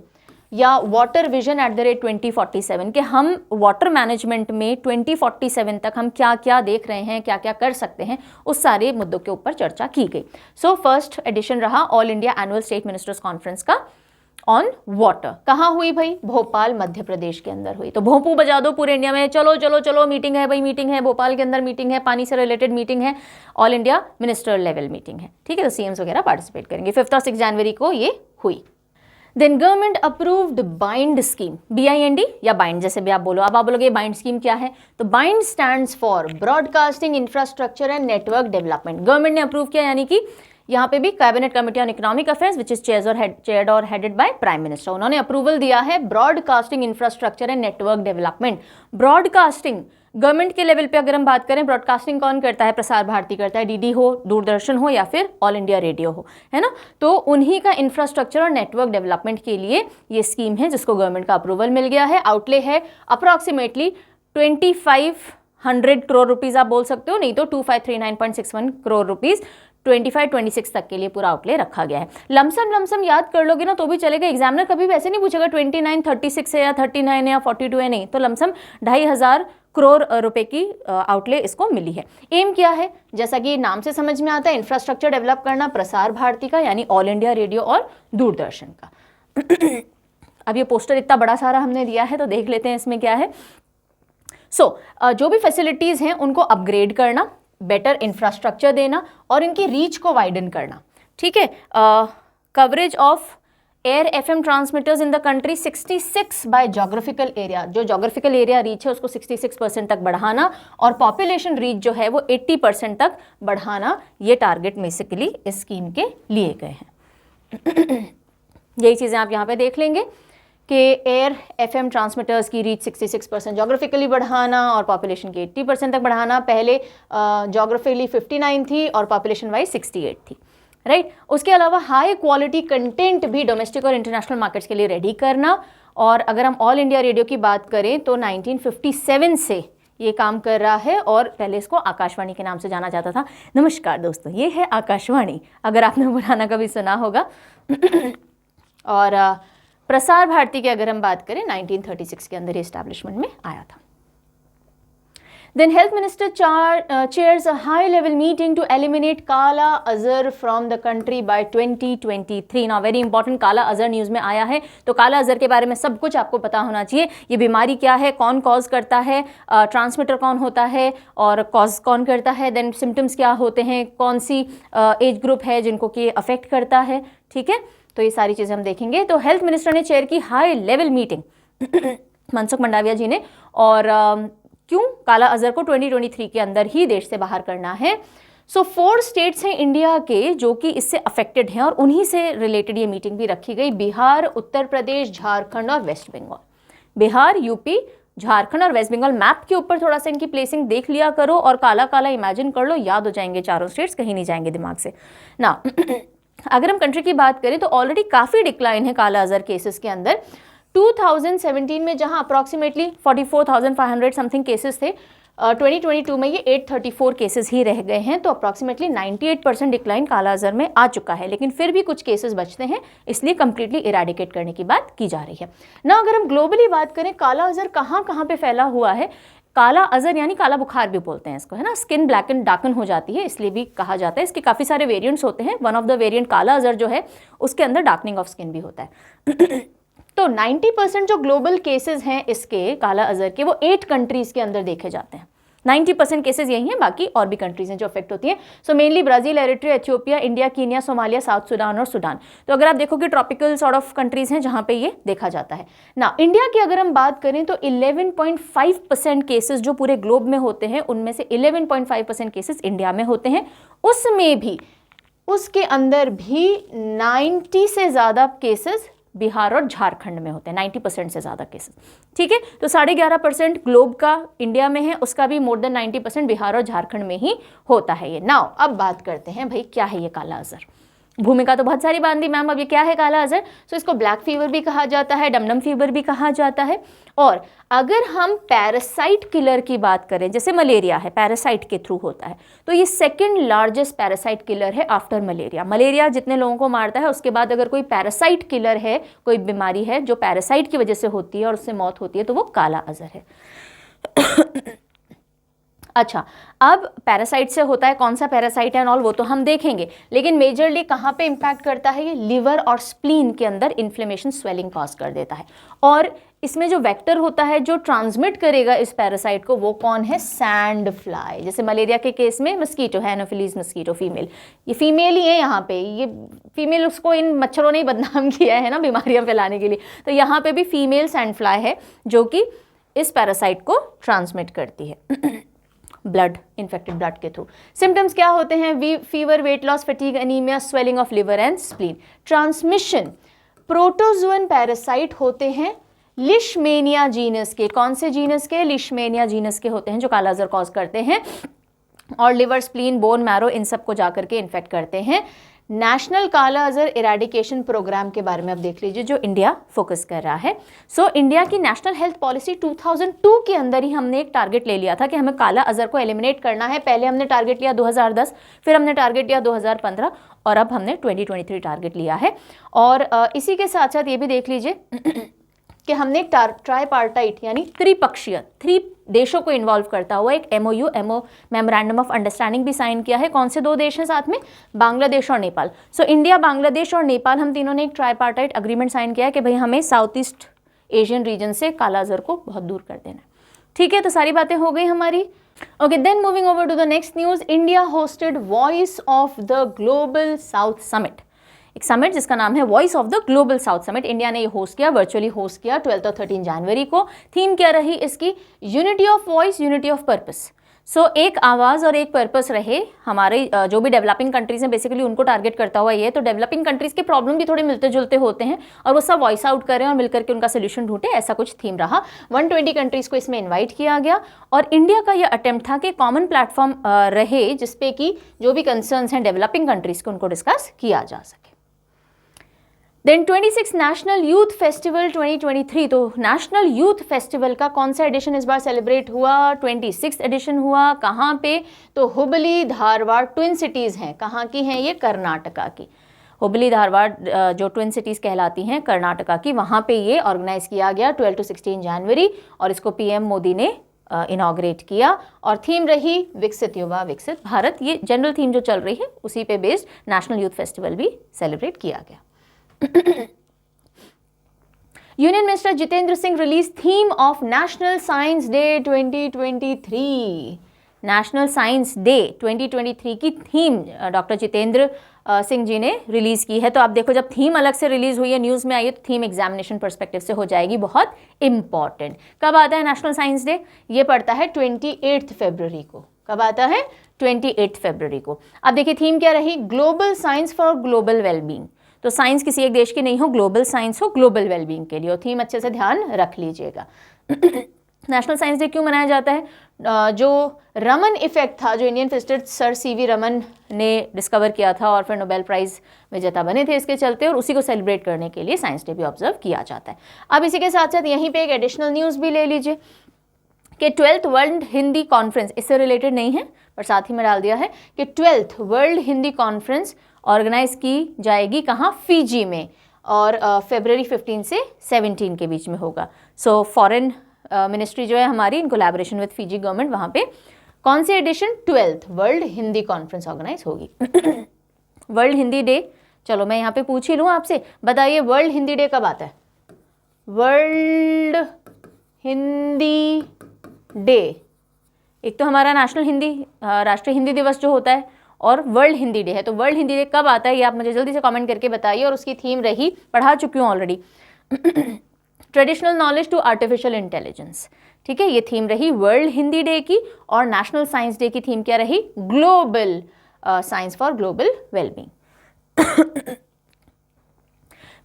[SPEAKER 1] या water vision at the rate 2047 के हम वाटर मैनेजमेंट में 2047 तक हम क्या क्या देख रहे हैं, क्या क्या कर सकते हैं, उस सारे मुद्दों के ऊपर चर्चा की गई। सो फर्स्ट एडिशन रहा all India annual state ministers conference का ऑन वाटर। कहाँ हुई भाई? भोपाल, मध्य प्रदेश के अंदर हुई। तो भोंपू बजा दो पूरे इंडिया में, चलो चलो चलो मीटिंग है भाई, मीटिंग है, भोपाल के अंदर मीटिंग है, पानी से रिलेटेड मीटिंग है, all India minister level meeting है। ठीक है, तो CMs वगैरह पार्टिसिपेट करेंगे। 5 और 6 जनवरी को ये हुई। Then government approved bind scheme, BIND या बाइंड जैसे भी आप बोलो। अब आप बोलोगे बाइंड स्कीम क्या है? तो bind stands for broadcasting infrastructure and network development. Government ने अप्रूव किया, यानी कि यहाँ पे भी cabinet committee on economic affairs which is chaired और हेडेड बाय प्राइम मिनिस्टर, उन्होंने अप्रूवल दिया है broadcasting infrastructure and network development. Broadcasting government के लेवल पे अगर हम बात करें, ब्रॉडकास्टिंग कौन करता है? प्रसार भारती करता है, DD हो, दूरदर्शन हो या फिर ऑल इंडिया रेडियो हो, है ना। तो उन्हीं का इंफ्रास्ट्रक्चर और नेटवर्क डेवलपमेंट के लिए ये स्कीम है जिसको गवर्नमेंट का अप्रूवल मिल गया है। आउटले है अप्रॉक्सीमेटली 2500 करोड़ रुपीज आप बोल सकते हो, नहीं तो 2539.61 करोड़ रुपीज 25-26 तक के लिए पूरा आउटले रखा गया है। लमसम याद कर लोगे ना तो भी चलेगा। एग्जामिनर कभी वैसे नहीं पूछेगा 29, 36 है या 39 है या 42 है, नहीं, तो लमसम 2500 करोड़ रुपए की आउटले इसको मिली है। एम क्या है? जैसा कि नाम से समझ में आता है, इंफ्रास्ट्रक्चर डेवलप करना प्रसार भारती का, यानी ऑल इंडिया रेडियो और दूरदर्शन का। अब ये पोस्टर इतना बड़ा सारा हमने दिया है, तो देख लेते हैं इसमें क्या है। सो जो भी फैसिलिटीज हैं उनको अपग्रेड करना, बेटर इंफ्रास्ट्रक्चर देना और इनकी रीच को वाइडन करना। ठीक है, coverage of air FM transmitters in the country 66 by geographical area, जो जोग्राफिकल एरिया रीच है उसको 66% तक बढ़ाना, और पॉपुलेशन रीच जो है वो 80% तक बढ़ाना, ये टारगेट बेसिकली इस स्कीम के लिए गए हैं। यही चीज़ें आप यहाँ पे देख लेंगे कि एयर FM ट्रांसमीटर्स की रीच 66% जोग्राफिकली बढ़ाना और पॉपुलेशन की 80% तक बढ़ाना। पहले जोग्राफिकली 59 थी और पॉपुलेशन वाइज 68 थी, राइट। उसके अलावा हाई क्वालिटी कंटेंट भी डोमेस्टिक और इंटरनेशनल मार्केट्स के लिए रेडी करना। और अगर हम ऑल इंडिया रेडियो की बात करें तो 1957 से ये काम कर रहा है, और पहले इसको आकाशवाणी के नाम से जाना जाता था। नमस्कार दोस्तों, ये है आकाशवाणी, अगर आपने पुराना कभी सुना होगा। और प्रसार भारती की अगर हम बात करें 1936 के अंदर एस्टैब्लिशमेंट में आया था। Then Health Minister chairs a high-level meeting to eliminate Kala Azar from the country by 2023. Now very important, Kala Azar news में आया है, तो काला अजहर के बारे में सब कुछ आपको पता होना चाहिए। ये बीमारी क्या है, कौन कॉज करता है, ट्रांसमिटर कौन होता है और कॉज कौन करता है, देन सिम्टम्स क्या होते हैं, कौन सी एज ग्रुप है जिनको कि अफेक्ट करता है। ठीक है, तो ये सारी चीज़ें हम देखेंगे। तो हेल्थ मिनिस्टर ने चेयर की high level meeting Mansukh Mandaviya ji ने, और क्यों काला अजहर को 2023 के अंदर ही देश से बाहर करना है। सो 4 स्टेट्स हैं इंडिया के जो कि इससे अफेक्टेड हैं, और उन्हीं से रिलेटेड ये मीटिंग भी रखी गई, बिहार, उत्तर प्रदेश, झारखंड और वेस्ट बंगाल। बिहार, यूपी, झारखंड और वेस्ट बंगाल मैप के ऊपर थोड़ा सा इनकी प्लेसिंग देख लिया करो और काला काला इमेजिन कर लो, याद हो जाएंगे चारों स्टेट्स, कहीं नहीं जाएंगे दिमाग से ना। अगर हम कंट्री की बात करें तो ऑलरेडी काफ़ी डिक्लाइन है काला अजहर केसेस के अंदर। 2017 में जहां अप्रॉक्सीमेटली 44,500 समथिंग केसेस थे, 2022 में ये 834 केसेस ही रह गए हैं, तो अप्रॉक्सीमेटली 98% डिक्लाइन काला अजहर में आ चुका है। लेकिन फिर भी कुछ केसेस बचते हैं, इसलिए कंप्लीटली इरेडिकेट करने की बात की जा रही है ना। अगर हम ग्लोबली बात करें काला अजहर कहाँ कहाँ पे फैला हुआ है, काला अजहर यानी काला बुखार भी बोलते हैं इसको, है ना। स्किन ब्लैकन डार्कन हो जाती है, इसलिए भी कहा जाता है। इसके काफ़ी सारे वेरिएंट्स होते हैं। वन ऑफ द वेरिएंट काला अजहर जो है उसके अंदर डार्कनिंग ऑफ स्किन भी होता है। तो 90% जो ग्लोबल केसेस हैं इसके काला अजहर के, वो 8 कंट्रीज के अंदर देखे जाते हैं। 90% केसेस यही हैं, बाकी और भी कंट्रीज हैं जो अफेक्ट होती हैं। So mainly Brazil, Eritrea, Ethiopia, India, Kenya, Somalia, south Sudan और सुडान। तो अगर आप देखोगे ट्रॉपिकल सॉर्ट ऑफ कंट्रीज हैं जहां पे ये देखा जाता है ना। इंडिया की अगर हम बात करें तो 11.5% केसेस जो पूरे ग्लोब में होते हैं, उनमें से 11.5% केसेस इंडिया में होते हैं। उसमें भी, उसके अंदर भी 90 से ज़्यादा केसेस बिहार और झारखंड में होते हैं, 90% से ज़्यादा केसेस। ठीक है, तो 11.5% ग्लोब का इंडिया में है, उसका भी मोर देन 90% बिहार और झारखंड में ही होता है ये। नाउ अब बात करते हैं भाई क्या है ये काला अजहर। भूमिका तो बहुत सारी बांधी मैम, अब ये क्या है काला अजहर। सो इसको ब्लैक फीवर भी कहा जाता है, डमडम फीवर भी कहा जाता है। और अगर हम पैरासाइट किलर की बात करें, जैसे मलेरिया है पैरासाइट के थ्रू होता है, तो ये सेकंड लार्जेस्ट पैरासाइट किलर है आफ्टर मलेरिया। मलेरिया जितने लोगों को मारता है, उसके बाद अगर कोई पैरासाइट किलर है, कोई बीमारी है जो पैरासाइट की वजह से होती है और उससे मौत होती है, तो वो काला अजहर है। अच्छा, अब पैरासाइट से होता है, कौन सा पैरासाइट है एंड ऑल वो तो हम देखेंगे, लेकिन मेजरली कहाँ पे इम्पैक्ट करता है ये, लिवर और स्प्लीन के अंदर इन्फ्लेमेशन, स्वेलिंग कॉज कर देता है। और इसमें जो वेक्टर होता है जो ट्रांसमिट करेगा इस पैरासाइट को, वो कौन है, सैंड फ्लाई। जैसे मलेरिया के केस में मस्कीटो है, एनोफिलीज मस्कीटो फीमेल, ये फीमेल ही है यहाँ पे, ये फीमेल, उसको इन मच्छरों ने ही बदनाम किया है ना बीमारियाँ फैलाने के लिए। तो यहाँ पे भी फीमेल सैंड फ्लाई है जो कि इस पैरासाइट को ट्रांसमिट करती है ब्लड, इन्फेक्टेड ब्लड के थ्रू। सिम्टम्स क्या होते हैं, fever, weight loss, fatigue, anaemia, swelling of liver and spleen. Transmission protozoan parasite होते हैं लिशमेनिया जीनस के। कौन से जीनस के, लिशमेनिया जीनस के होते हैं जो काला अजहर कॉज करते हैं, और लिवर, स्प्लीन, बोन मैरो इन सब को जाकर के इन्फेक्ट करते हैं। नेशनल काला अजहर इरेडिकेशन प्रोग्राम के बारे में आप देख लीजिए जो इंडिया फोकस कर रहा है। सो इंडिया की नेशनल हेल्थ पॉलिसी 2002 के अंदर ही हमने एक टारगेट ले लिया था कि हमें काला अजहर को एलिमिनेट करना है। पहले हमने टारगेट लिया 2010, फिर हमने टारगेट लिया 2015 और अब हमने 2023 टारगेट लिया है। और इसी के साथ साथ ये भी देख लीजिए कि हमने एक ट्राईपार्टाइट यानी त्रिपक्षीय, 3 देशों को इन्वॉल्व करता हुआ एक MOU मेमोरेंडम ऑफ अंडरस्टैंडिंग भी साइन किया है। कौन से 2 देश हैं साथ में, बांग्लादेश और नेपाल। सो इंडिया, बांग्लादेश और नेपाल, हम तीनों ने एक ट्राईपार्टाइट अग्रीमेंट साइन किया है कि भाई हमें साउथ ईस्ट एशियन रीजन से काला अजहर को बहुत दूर कर देना है। ठीक है, तो सारी बातें हो गई हमारी। Okay, then moving over to the next news. India hosted voice of the global south summit, एक समिट जिसका नाम है voice of the global south summit. India ने ये होस्ट किया, वर्चुअली होस्ट किया 12 और 13 जनवरी को। थीम क्या रही इसकी, unity of voice, unity of purpose. So एक आवाज़ और एक पर्पस रहे। हमारे जो भी डेवलपिंग कंट्रीज हैं बेसिकली उनको टारगेट करता हुआ ये, तो डेवलपिंग कंट्रीज के प्रॉब्लम भी थोड़े मिलते जुलते होते हैं और वो सब वॉइस आउट करें और मिलकर के उनका सोल्यूशन ढूंढे, ऐसा कुछ थीम रहा। 120 कंट्रीज को इसमें इन्वाइट किया गया और इंडिया का ये अटेम्प्ट था कि कॉमन प्लेटफॉर्म रहे जिसपे कि जो भी कंसर्न्स हैं डेवलपिंग कंट्रीज के उनको डिस्कस किया जा सके। देन 26 नेशनल यूथ फेस्टिवल 2023, तो नेशनल यूथ फेस्टिवल का कौन सा एडिशन इस बार सेलिब्रेट हुआ, 26th एडिशन हुआ। कहाँ पे, तो हुबली, धारवाड़ ट्विन सिटीज़ हैं। कहाँ की हैं ये, कर्नाटका की। हुबली, धारवाड़ जो ट्विन सिटीज़ कहलाती हैं कर्नाटका की, वहाँ पे ये ऑर्गेनाइज किया गया 12 to 16 जनवरी और इसको PM मोदी ने इनॉग्रेट किया। और थीम रही विकसित युवा विकसित भारत। ये जनरल थीम जो चल रही है उसी पे बेस्ड नेशनल यूथ फेस्टिवल भी सेलिब्रेट किया गया। Union minister Jitendra Singh release theme of national science day 2023। National science day 2023 की थीम डॉक्टर जितेंद्र सिंह जी ने रिलीज की है। तो आप देखो जब थीम अलग से रिलीज हुई है, न्यूज़ में आई है, तो थीम एग्जामिनेशन पर्सपेक्टिव से हो जाएगी बहुत इंपॉर्टेंट। कब आता है नेशनल साइंस डे, ये पड़ता है 28 फरवरी को। कब आता है, 28 फरवरी को। अब देखिए थीम क्या रही, global science for global wellbeing. तो साइंस किसी एक देश की नहीं हो, ग्लोबल साइंस हो, ग्लोबल वेलबींग के लिए हो। थीम अच्छे से ध्यान रख लीजिएगा। नेशनल साइंस डे क्यों मनाया जाता है? जो रमन इफेक्ट था, जो Indian physicist sir CV Raman ने डिस्कवर किया था और फिर नोबेल प्राइज विजेता बने थे इसके चलते, और उसी को सेलिब्रेट करने के लिए साइंस डे भी ऑब्जर्व किया जाता है। अब इसी के साथ साथ यहीं पे एक एडिशनल न्यूज़ भी ले लीजिए कि 12th वर्ल्ड हिंदी कॉन्फ्रेंस, इससे रिलेटेड नहीं है पर साथ ही में डाल दिया है कि 12th world Hindi conference organise की जाएगी कहाँ? फिजी में, और फरवरी 15 से 17 के बीच में होगा। सो फॉरेन मिनिस्ट्री जो है हमारी, in collaboration with Fiji government, वहाँ पे कौन सी edition? 12th world Hindi conference organise होगी। वर्ल्ड हिंदी डे, चलो मैं यहाँ पे पूछ ही लूँ आपसे, बताइए वर्ल्ड हिंदी डे कब आता है? वर्ल्ड हिंदी डे, एक तो हमारा नेशनल हिंदी राष्ट्रीय हिंदी दिवस जो होता है, और वर्ल्ड हिंदी डे है। तो वर्ल्ड हिंदी डे कब आता है ये आप मुझे जल्दी से कमेंट करके बताइए। और उसकी थीम रही, पढ़ा चुकी हूँ already, traditional knowledge to artificial intelligence. ठीक है, ये थीम रही वर्ल्ड हिंदी डे की। और नेशनल साइंस डे की थीम क्या रही? Global science for global wellbeing.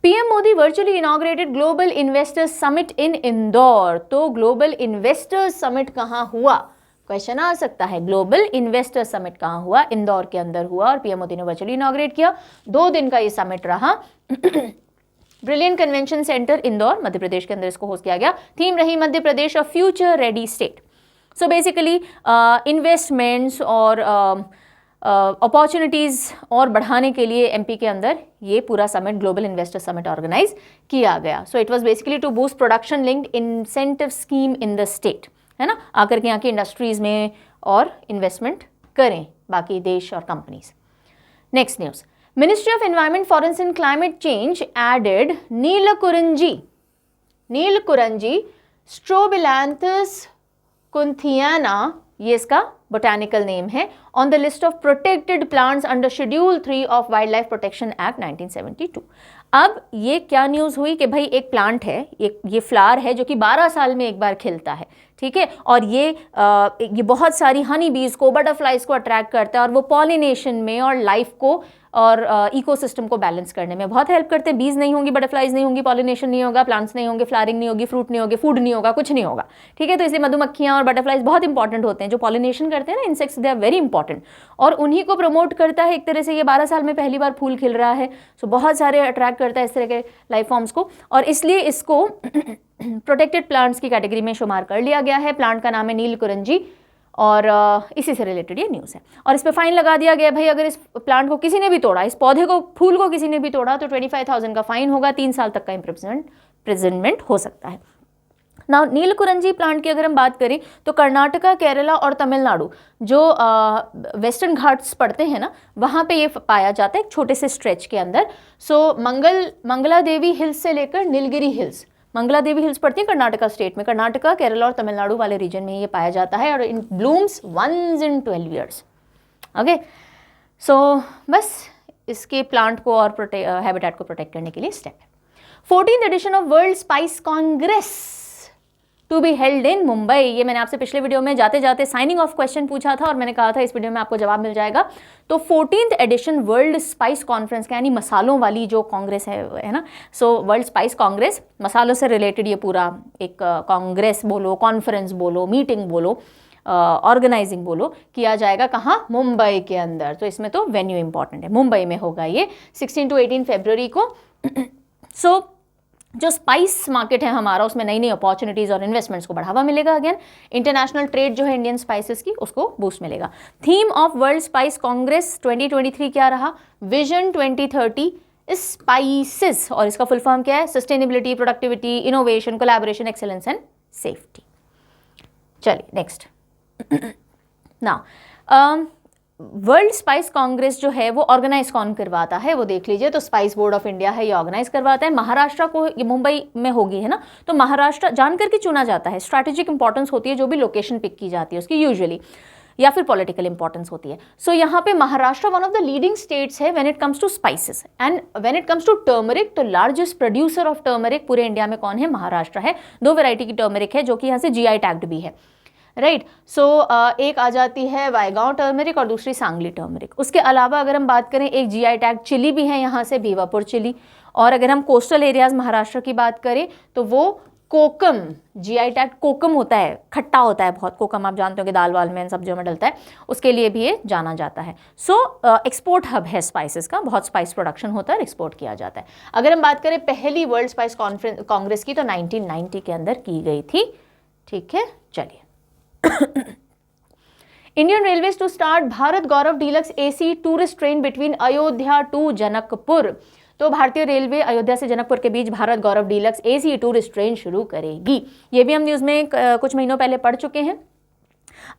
[SPEAKER 1] PM Modi virtually inaugurated global investors summit in Indore. तो ग्लोबल इन्वेस्टर्स समिट कहाँ हुआ? क्वेश्चन आ सकता है। ग्लोबल इन्वेस्टर्स समिट कहाँ हुआ? इंदौर के अंदर हुआ, और पीएम मोदी ने वर्चुअली इनॉग्रेट किया। 2 दिन का ये समिट रहा। Brilliant convention centre Indore, Madhya Pradesh के अंदर इसको होस्ट किया गया। थीम रही Madhya Pradesh a future ready state. So basically investments और अपॉर्चुनिटीज़ और बढ़ाने के लिए एमपी के अंदर ये पूरा summit, global investor summit organise किया गया। So it was basically to boost production linked incentive scheme in the state, है ना, आकर के यहाँ की इंडस्ट्रीज़ में और इन्वेस्टमेंट करें बाकी देश और companies. Next news, ministry of environment, forest and climate change added Neelakurinji Strobilanthes kunthiana, ये इसका बोटानिकल नेम है, on the list of protected plants under schedule 3 of wild life protection act 1972। अब ये क्या न्यूज़ हुई कि भाई एक प्लांट है, ये फ्लावर है जो कि 12 साल में एक बार खिलता है, ठीक है, और ये बहुत सारी हनी बीज को, बटरफ्लाइज को अट्रैक्ट करता है, और वो पॉलिनेशन में और लाइफ को और इकोसिस्टम को बैलेंस करने में बहुत हेल्प करते हैं। बीज नहीं होंगी, बटरफ्लाइज नहीं होंगी, पॉलिनेशन नहीं होगा, प्लांट्स नहीं होंगे, फ्लावरिंग नहीं होगी, फ्रूट नहीं होगी, फूड नहीं होगा, कुछ नहीं होगा, ठीक है। तो इसलिए मधुमक्खियाँ और बटरफ्लाइज बहुत इंपॉर्टेंट होते हैं, जो पॉलिनेशन करते हैं ना, insects, they are very important, और उन्हीं को प्रमोट करता है एक तरह से। ये 12 साल में पहली बार फूल खिल रहा है, सो बहुत सारे अट्रैक्ट करता है इस तरह के लाइफ फॉर्म्स को, और इसलिए इसको प्रोटेक्टेड प्लांट्स की कैटेगरी में शुमार कर लिया गया है। प्लांट का नाम है नीलकुरंजी, और इसी से रिलेटेड ये न्यूज़ है। और इस पर फाइन लगा दिया गया, भाई अगर इस प्लांट को किसी ने भी तोड़ा, इस पौधे को, फूल को किसी ने भी तोड़ा, तो 25,000 का फाइन होगा, 3 साल तक का इम्प्रिजनमेंट हो सकता है। ना नीलकुरंजी प्लांट की अगर हम बात करें तो कर्नाटका, केरला और तमिलनाडु, जो वेस्टर्न घाट्स पड़ते हैं ना, वहाँ पे ये पाया जाता है एक छोटे से स्ट्रेच के अंदर। सो मंगला देवी हिल्स से लेकर नीलगिरी हिल्स, मंगला देवी हिल्स पड़ती है कर्नाटका स्टेट में, कर्नाटका, केरला और तमिलनाडु वाले रीजन में ये पाया जाता है, और in blooms once in 12 years. Okay, so बस इसके प्लांट को और हैबिटेट को प्रोटेक्ट करने के लिए स्टेप है। 14th edition of world spice congress to be held in Mumbai. ये मैंने आपसे पिछले वीडियो में जाते जाते साइनिंग ऑफ क्वेश्चन पूछा था, और मैंने कहा था इस वीडियो में आपको जवाब मिल जाएगा। तो 14th addition world spice conference का, यानी मसालों वाली जो कांग्रेस है ना, सो वर्ल्ड स्पाइस कांग्रेस, मसालों से रिलेटेड ये पूरा एक कांग्रेस बोलो, कॉन्फ्रेंस बोलो, मीटिंग बोलो, ऑर्गेनाइजिंग बोलो, किया जाएगा कहाँ? मुंबई के अंदर। तो इसमें तो वेन्यू इंपॉर्टेंट है, मुंबई में होगा ये 16 to 18 फरवरी को। सो जो स्पाइस मार्केट है हमारा, उसमें नई नई अपॉर्चुनिटीज़ और इन्वेस्टमेंट्स को बढ़ावा मिलेगा। अगेन इंटरनेशनल ट्रेड जो है इंडियन स्पाइसेस की, उसको बूस्ट मिलेगा। Theme of world spice Congress 2023 क्या रहा? विजन 2030 स्पाइसेस, और इसका फुल फॉर्म क्या है? Sustainability, productivity, innovation, collaboration, excellence and safety. चलिए next. Now world spice congress जो है वो ऑर्गेनाइज कौन करवाता है वो देख लीजिए। तो स्पाइस बोर्ड ऑफ इंडिया है, ये ऑर्गेनाइज करवाता है। महाराष्ट्र को, ये मुंबई में होगी है ना, तो महाराष्ट्र जान करके चुना जाता है। स्ट्रैटेजिक इंपॉर्टेंस होती है जो भी लोकेशन पिक की जाती है उसकी यूजुअली, या फिर पॉलिटिकल इंपॉर्टेंस होती है। सो यहाँ पे Maharashtra one of the leading states है when it comes to spices, and when it comes to turmeric, तो लार्जेस्ट प्रोड्यूसर ऑफ टर्मरिक पूरे इंडिया में कौन है? महाराष्ट्र है। 2 वैरायटी की टर्मरिक है जो कि यहाँ से GI टैग्ड भी है। राइट। सो एक आ जाती है वायगांव टर्मरिक और दूसरी सांगली टर्मरिक। उसके अलावा अगर हम बात करें एक GI टैग चिली भी है यहाँ से, भीवापुर चिली। और अगर हम कोस्टल एरियाज महाराष्ट्र की बात करें तो वो कोकम, GI टैग कोकम होता है, खट्टा होता है बहुत। कोकम आप जानते हो कि दाल वाल में इन सब्जियों में डलता है, उसके लिए भी ये जाना जाता है। सो एक्सपोर्ट हब है स्पाइसेस का, बहुत स्पाइस प्रोडक्शन होता है, एक्सपोर्ट किया जाता है। अगर हम बात करें पहली वर्ल्ड स्पाइस कांग्रेस की तो 1990 के अंदर की गई थी। ठीक है, चलिए। Indian railways to start Bharat Gaurav deluxe AC tourist train between Ayodhya to Janakpur. तो भारतीय रेलवे अयोध्या से जनकपुर के बीच Bharat Gaurav deluxe AC tourist train शुरू करेगी। ये भी हम न्यूज़ में कुछ महीनों पहले पढ़ चुके हैं।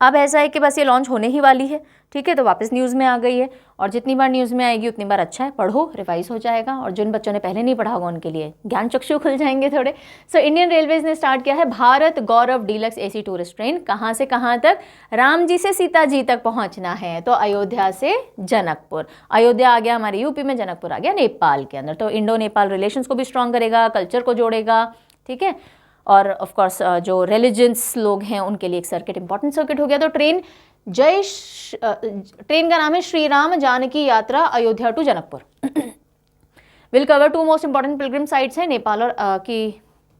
[SPEAKER 1] अब ऐसा है कि बस ये लॉन्च होने ही वाली है, ठीक है, तो वापस न्यूज़ में आ गई है। और जितनी बार न्यूज़ में आएगी उतनी बार अच्छा है, पढ़ो, रिवाइज हो जाएगा। और जिन बच्चों ने पहले नहीं पढ़ा होगा उनके लिए ज्ञान चक्षु खुल जाएंगे थोड़े। सो इंडियन रेलवेज ने स्टार्ट किया है Bharat Gaurav deluxe AC tourist train. कहाँ से कहाँ तक? राम जी से सीता जी तक पहुँचना है, तो अयोध्या से जनकपुर। अयोध्या आ गया हमारे यूपी में, जनकपुर आ गया नेपाल के अंदर। तो इंडो नेपाल रिलेशंस को भी स्ट्रॉन्ग करेगा, कल्चर को जोड़ेगा, ठीक है। और ऑफ कोर्स जो रिलीजियंस लोग हैं उनके लिए एक सर्किट, इंपॉर्टेंट सर्किट हो गया। तो ट्रेन ट्रेन का नाम है Shri Ram Janaki Yatra Ayodhya to Janakpur. Will cover 2 most important pilgrim sites हैं नेपाल और की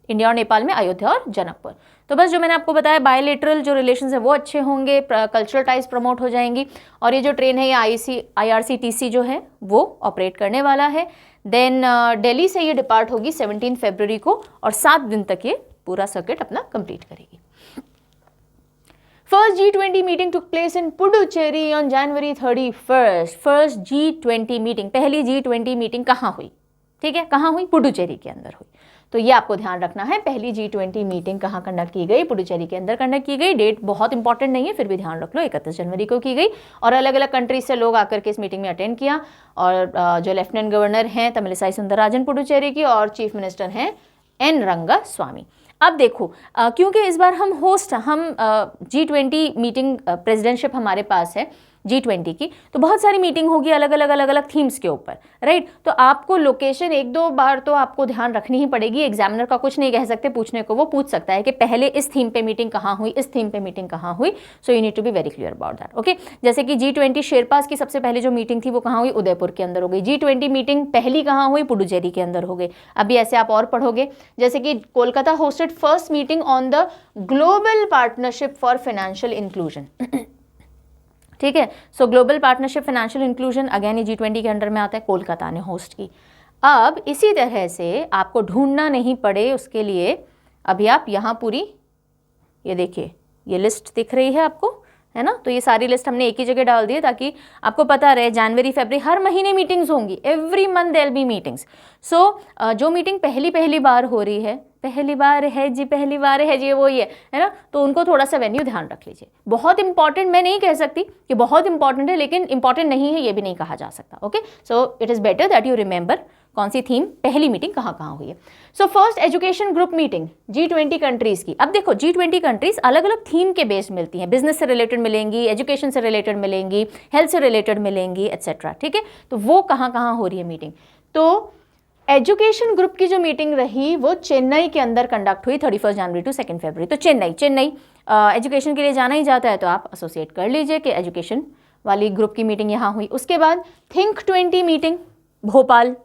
[SPEAKER 1] इंडिया और नेपाल में, अयोध्या और जनकपुर। तो बस जो मैंने आपको बताया, बायलेटरल जो रिलेशंस है वो अच्छे होंगे, कल्चरल टाइज प्रमोट हो जाएंगी। और ये जो ट्रेन है ये IRCTC जो है वो ऑपरेट करने वाला है। देन दिल्ली से ये डिपार्ट होगी 17 फरवरी को और 7 दिन तक ये पूरा सर्किट अपना कंप्लीट करेगी। First G20 meeting took place in Puducherry on January 31st। First G20 meeting, पहली G20 मीटिंग कहाँ हुई? ठीक है, कहाँ हुई? पुडुचेरी के अंदर हुई। तो ये आपको ध्यान रखना है, पहली G20 मीटिंग कहाँ कंडक्ट की गई? पुडुचेरी के अंदर कंडक्ट की गई। डेट बहुत इंपॉर्टेंट नहीं है, फिर भी ध्यान रख लो, 31 जनवरी को की गई। और अलग अलग कंट्रीज से लोग आकर के इस मीटिंग में अटेंड किया। और जो लेफ्टिनेंट गवर्नर हैं तमिलिसाई सुंदरराजन पुडुचेरी की, और चीफ मिनिस्टर हैं N रंगास्वामी। अब देखो, क्योंकि इस बार हम G20 मीटिंग प्रेसिडेंटशिप हमारे पास है G20 की, तो बहुत सारी मीटिंग होगी अलग अलग थीम्स के ऊपर, राइट। तो आपको लोकेशन 1-2 बार तो आपको ध्यान रखनी ही पड़ेगी। एग्जामिनर का कुछ नहीं कह सकते पूछने को, वो पूछ सकता है कि पहले इस थीम पे मीटिंग कहाँ हुई, इस थीम पे मीटिंग कहाँ हुई। So you need to be very clear about that, okay. जैसे कि G20 शेरपास की सबसे पहले जो मीटिंग थी वो कहाँ हुई? उदयपुर के अंदर हो गई। G20 मीटिंग पहली कहाँ हुई? पुडुचेरी के अंदर हो गई। अभी ऐसे आप और पढ़ोगे, जैसे कि Kolkata hosted first meeting on the global partnership for financial inclusion. ठीक है, सो global partnership financial inclusion again ये G20 के अंडर में आता है, कोलकाता ने होस्ट की। अब इसी तरह से आपको ढूंढना नहीं पड़े उसके लिए, अभी आप यहाँ पूरी ये देखिए, ये लिस्ट दिख रही है आपको, है ना। तो ये सारी लिस्ट हमने एक ही जगह डाल दी है ताकि आपको पता रहे जनवरी फरवरी हर महीने मीटिंग्स होंगी, every month there be meetings. So जो मीटिंग पहली बार हो रही है, पहली बार है जी वही है ना, तो उनको थोड़ा सा वेन्यू ध्यान रख लीजिए। बहुत इंपॉर्टेंट मैं नहीं कह सकती कि बहुत इंपॉर्टेंट है, लेकिन इंपॉर्टेंट नहीं है ये भी नहीं कहा जा सकता, okay. So it is better that you remember कौन सी थीम, पहली मीटिंग कहाँ कहाँ हुई है। So first education group meeting G20 countries की। अब देखो G20 कंट्रीज अलग अलग थीम के बेस्ड मिलती हैं, बिजनेस से रिलेटेड मिलेंगी, एजुकेशन से रिलेटेड मिलेंगी, हेल्थ से रिलेटेड मिलेंगी, एट्सेट्रा, ठीक है। तो वो कहाँ कहाँ हो रही है मीटिंग? तो एजुकेशन ग्रुप की जो मीटिंग रही वो चेन्नई के अंदर कंडक्ट हुई 31 जनवरी टू 2 फरवरी। तो चेन्नई एजुकेशन के लिए जाना ही जाता है, तो आप एसोसिएट कर लीजिए कि एजुकेशन वाली ग्रुप की मीटिंग यहाँ हुई। उसके बाद think 20 meeting Bhopal,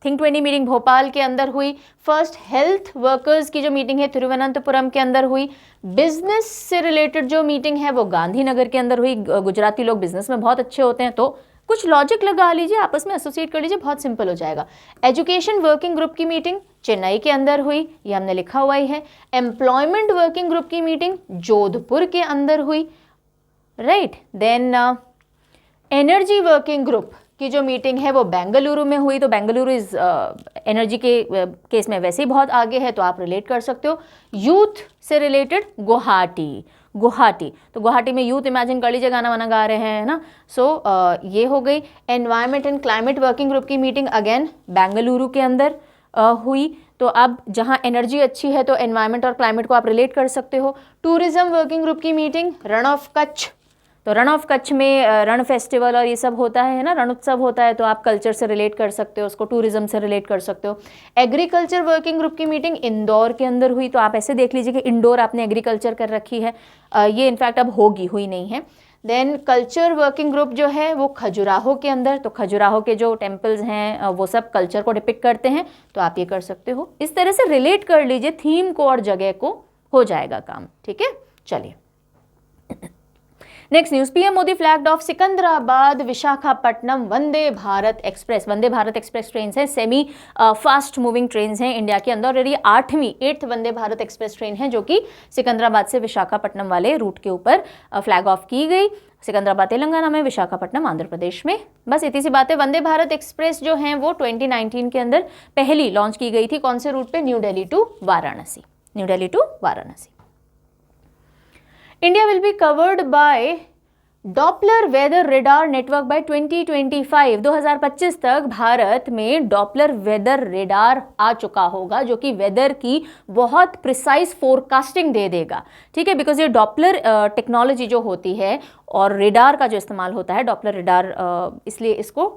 [SPEAKER 1] think 20 meeting Bhopal के अंदर हुई। फर्स्ट हेल्थ वर्कर्स की जो मीटिंग है तिरुवनंतपुरम के अंदर हुई। बिजनेस से रिलेटेड जो मीटिंग है वो गांधीनगर के अंदर हुई। गुजराती लोग बिजनेस में बहुत अच्छे होते हैं, तो कुछ लॉजिक लगा लीजिए, आपस में एसोसिएट कर लीजिए, बहुत सिंपल हो जाएगा। एजुकेशन वर्किंग ग्रुप की मीटिंग चेन्नई के अंदर हुई, ये हमने लिखा हुआ ही है। एम्प्लॉयमेंट वर्किंग ग्रुप की मीटिंग जोधपुर के अंदर हुई, right. Then energy working group की जो मीटिंग है वो बेंगलुरु में हुई। तो बेंगलुरु इज एनर्जी के केस में वैसे ही बहुत आगे है, तो आप रिलेट कर सकते हो। यूथ से रिलेटेड गुवाहाटी, तो गुवाहाटी में यूथ इमेजिन कर लीजिए, गाना वाना गा रहे हैं, है ना। सो ये हो गई। Environment and climate working group की मीटिंग अगेन बेंगलुरु के अंदर हुई। तो अब जहाँ एनर्जी अच्छी है तो एनवायरमेंट और क्लाइमेट को आप रिलेट कर सकते हो। टूरिज्म वर्किंग ग्रुप की मीटिंग रण ऑफ कच्छ तो रण ऑफ कच्छ में रण फेस्टिवल और ये सब होता है ना, रण उत्सव होता है, तो आप कल्चर से रिलेट कर सकते हो उसको, टूरिज्म से रिलेट कर सकते हो। एग्रीकल्चर वर्किंग ग्रुप की मीटिंग इंदौर के अंदर हुई, तो आप ऐसे देख लीजिए कि इंडोर आपने एग्रीकल्चर कर रखी है, ये इनफैक्ट अब होगी, हुई नहीं है। देन कल्चर वर्किंग ग्रुप जो है वो खजुराहो के अंदर, तो खजुराहो के जो टेम्पल्स हैं वो सब कल्चर को डिपिक्ट करते हैं, तो आप ये कर सकते हो। इस तरह से रिलेट कर लीजिए थीम को और जगह को, हो जाएगा काम, ठीक है। चलिए next news, PM Modi flagged off Secunderabad Visakhapatnam Vande Bharat express. Vande Bharat express train है, सेमी फास्ट मूविंग ट्रेन हैं इंडिया के अंदर, और ये 8th वंदे भारत एक्सप्रेस ट्रेन है जो कि सिकंदराबाद से विशाखापट्टनम वाले रूट के ऊपर फ्लैग ऑफ की गई। सिकंदराबाद तेलंगाना में, विशाखापट्टनम आंध्र प्रदेश में। बस इतनी सी बात है। वंदे भारत एक्सप्रेस जो है वो 2019 के अंदर पहली लॉन्च की गई थी, कौन से रूट पे, New Delhi to Varanasi, New Delhi to Varanasi. India will be covered by Doppler weather radar network by 2025। 2025 तक भारत में डॉपलर वेदर रेडार आ चुका होगा जो कि वेदर की बहुत प्रिसाइज फोरकास्टिंग दे देगा, ठीक है। बिकॉज ये डॉपलर टेक्नोलॉजी जो होती है और रेडार का जो इस्तेमाल होता है, डॉपलर रेडार, इसलिए इसको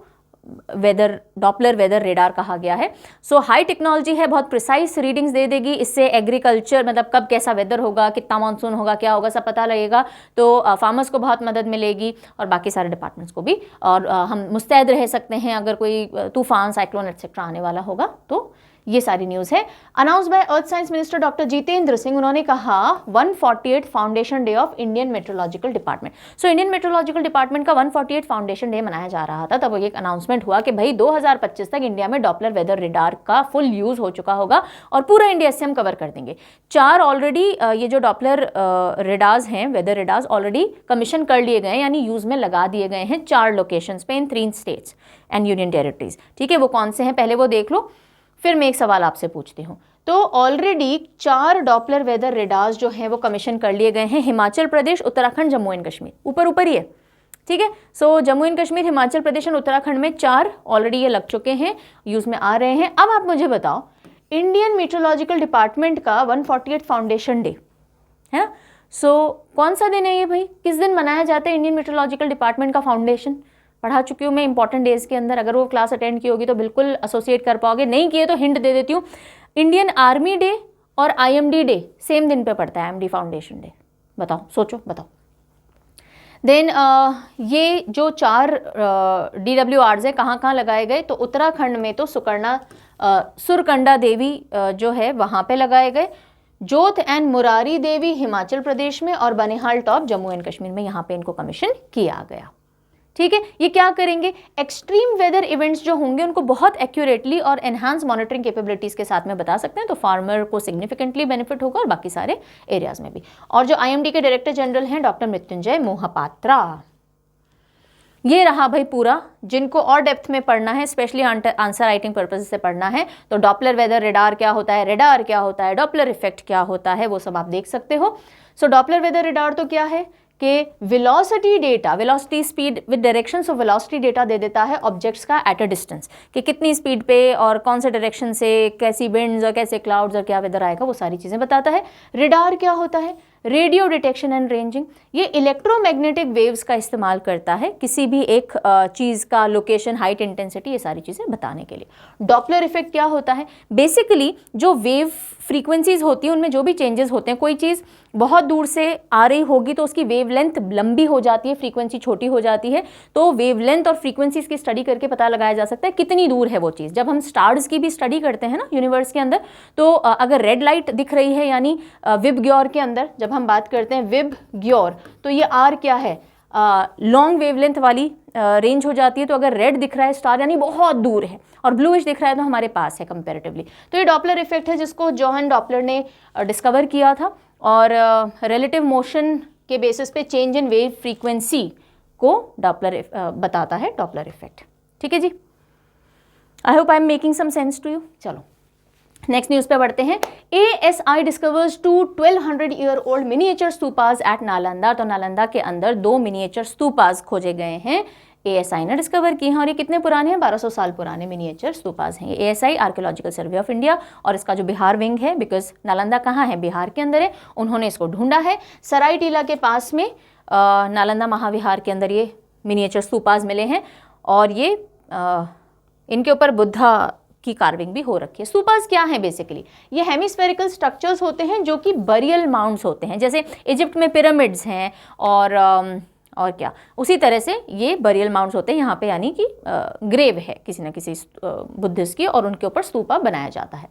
[SPEAKER 1] डॉपलर वेदर रेडार कहा गया है। सो हाई टेक्नोलॉजी है, बहुत प्रिसाइज रीडिंग्स दे देगी। इससे एग्रीकल्चर मतलब कब कैसा वेदर होगा, कितना मानसून होगा, क्या होगा, सब पता लगेगा। तो फार्मर्स को बहुत मदद मिलेगी और बाकी सारे डिपार्टमेंट्स को भी, और हम मुस्तैद रह सकते हैं अगर कोई तूफान, साइक्लोन एक्सेट्रा आने वाला होगा। तो ये सारी न्यूज़ है। Announce by earth science minister doctor Jitendra Singh, उन्होंने कहा 148 foundation day of Indian metrological department. सो इंडियन मेट्रोलॉजिकल डिपार्टमेंट का 148 फाउंडेशन डे मनाया जा रहा था, तब एक अनाउंसमेंट हुआ कि भाई 2025 तक इंडिया में डॉपलर वेदर रेडार का फुल यूज हो चुका होगा और पूरा इंडिया से हम कवर कर देंगे। 4 ऑलरेडी ये जो डॉपलर रेडार्स हैं, वेदर रेडार्स ऑलरेडी कमीशन कर लिए गए, यानी यूज में लगा दिए गए हैं 4 लोकेशंस पे इन 3 स्टेट्स एंड यूनियन टेरिटरीज, ठीक है। वो कौन से हैं पहले वो देख लो, फिर मैं एक सवाल आपसे पूछती हूँ। तो ऑलरेडी 4 डॉपलर वेदर रेडार्स जो हैं वो कमीशन कर लिए गए हैं, हिमाचल प्रदेश, उत्तराखंड, जम्मू एंड कश्मीर, ऊपर ही है, ठीक है। सो जम्मू एंड कश्मीर, हिमाचल प्रदेश और उत्तराखंड में 4 ऑलरेडी ये लग चुके हैं, यूज में आ रहे हैं। अब आप मुझे बताओ, इंडियन मेट्रोलॉजिकल डिपार्टमेंट का 148 फाउंडेशन डे है ना, सो कौन सा दिन है ये भाई, किस दिन मनाया जाता है इंडियन मेट्रोलॉजिकल डिपार्टमेंट का फाउंडेशन? पढ़ा चुकी हूँ मैं इंपॉर्टेंट डेज के अंदर, अगर वो क्लास अटेंड की होगी तो बिल्कुल एसोसिएट कर पाओगे, नहीं किए तो हिंट दे देती हूँ। इंडियन आर्मी डे और IMD डे सेम दिन पे पड़ता है, IMD फाउंडेशन डे। बताओ, सोचो, बताओ। देन ये जो 4 DWRs है कहाँ लगाए गए, तो उत्तराखंड में तो सुरकंडा देवी जो है वहाँ पे लगाए गए, जोत एंड मुरारी देवी हिमाचल प्रदेश में, और बनिहाल टॉप जम्मू एंड कश्मीर में, यहाँ पे इनको कमीशन किया गया, ठीक है। ये क्या करेंगे, एक्सट्रीम वेदर इवेंट्स जो होंगे उनको बहुत एक्यूरेटली और एनहांस मॉनिटरिंग कैपेबिलिटीज के साथ में बता सकते हैं, तो फार्मर को सिग्निफिकेंटली बेनिफिट होगा और बाकी सारे एरियाज में भी। और जो IMD के डायरेक्टर जनरल हैं डॉक्टर मृत्युंजय मोहपात्रा, ये रहा भाई पूरा। जिनको और डेप्थ में पढ़ना है, स्पेशली आंसर राइटिंग पर्पज से पढ़ना है, तो डॉपलर वेदर रेडार क्या होता है, रेडार क्या होता है, डॉपलर इफेक्ट क्या होता है, वो सब आप देख सकते हो। सो डॉपलर वेदर रेडार तो क्या है कि velocity data, velocity speed with directions of velocity data दे देता है ऑब्जेक्ट्स का एट अ डिस्टेंस, कि कितनी स्पीड पे और कौन से डायरेक्शन से कैसी विंड्स और कैसे क्लाउड्स और क्या वेदर आएगा, वो सारी चीज़ें बताता है। रेडार क्या होता है, रेडियो डिटेक्शन एंड रेंजिंग, ये इलेक्ट्रोमैग्नेटिक वेव्स का इस्तेमाल करता है किसी भी एक चीज़ का लोकेशन, हाइट, इंटेंसिटी, ये सारी चीज़ें बताने के लिए। डॉपलर इफेक्ट क्या होता है, बेसिकली जो वेव फ्रीक्वेंसीज होती हैं उनमें जो भी चेंजेस होते हैं, कोई चीज़ बहुत दूर से आ रही होगी तो उसकी वेवलेंथ लंबी हो जाती है, फ्रीक्वेंसी छोटी हो जाती है, तो वेवलेंथ और फ्रीक्वेंसीज की स्टडी करके पता लगाया जा सकता है कितनी दूर है वो चीज़। जब हम स्टार्स की भी स्टडी करते हैं ना यूनिवर्स के अंदर, तो अगर रेड लाइट दिख रही है, यानी विब ग्योर के अंदर जब हम बात करते हैं विब ग्योर, तो ये R क्या है, लॉन्ग वेवलेंथ वाली रेंज हो जाती है। तो अगर रेड दिख रहा है स्टार यानी बहुत दूर है, और ब्लूइश दिख रहा है तो हमारे पास है कंपैरेटिवली। तो ये डॉपलर इफेक्ट है जिसको जोहान डॉपलर ने डिस्कवर किया था, और रिलेटिव मोशन के बेसिस पे चेंज इन वेव फ्रीक्वेंसी को डॉपलर बताता है, डॉपलर इफेक्ट, ठीक है जी। I hope I am making some sense to you. चलो नेक्स्ट न्यूज़ पे बढ़ते हैं। ASI discovers 2 1200-year-old miniature stupas at Nalanda. तो नालंदा के अंदर 2 मिनिएचर स्तूपास खोजे गए हैं ASI ने डिस्कवर की हैं और ये कितने पुराने हैं, 1200 साल पुराने मिनिएचर स्तूपास हैं। ये ASI archaeological survey of India और इसका जो बिहार विंग है, बिकॉज नालंदा कहाँ है, बिहार के अंदर है, उन्होंने इसको ढूंढा है। सरायटीला के पास में नालंदा महाविहार के अंदर ये मिनिएचर स्तूपास मिले हैं और ये इनके ऊपर बुद्धा की कार्विंग भी हो रखी है। स्तूपास क्या है बेसिकली, ये हेमिस्फेरिकल स्ट्रक्चर्स होते हैं जो कि बरियल माउंड्स होते हैं, जैसे इजिप्ट में पिरामिड्स हैं और क्या उसी तरह से ये बरियल माउंड्स होते हैं यहाँ पे, यानी कि ग्रेव है किसी न किसी बुद्धिस्ट की और उनके ऊपर स्तूपा बनाया जाता है,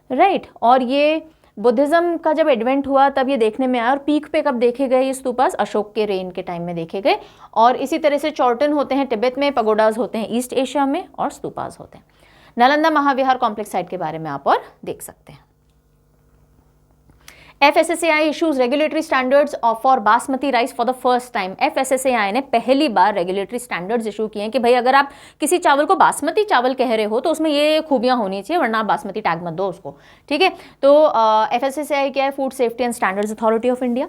[SPEAKER 1] राइट। और ये बुद्धिज़्म का जब एडवेंट हुआ तब ये देखने में आया और पीक पे कब देखे गए ये स्तूपास, अशोक के रेन के टाइम में देखे गए। और इसी तरह से चौर्टन होते हैं तिब्बत में, पगोडाज होते हैं ईस्ट एशिया में और स्तूपास होते हैं। नालंदा महाविहार कॉम्प्लेक्स साइट के बारे में आप और देख सकते हैं। FSSAI issues regulatory standards for basmati rice for the first time. FSSAI ने पहली बार रेगुलेटरी स्टैंडर्ड्स इशू किए हैं कि भाई अगर आप किसी चावल को बासमती चावल कह रहे हो तो उसमें ये खूबियां होनी चाहिए, वरना आप बासमती टैग मत दो उसको, ठीक है। तो FSSAI क्या है, food safety and standards authority of India.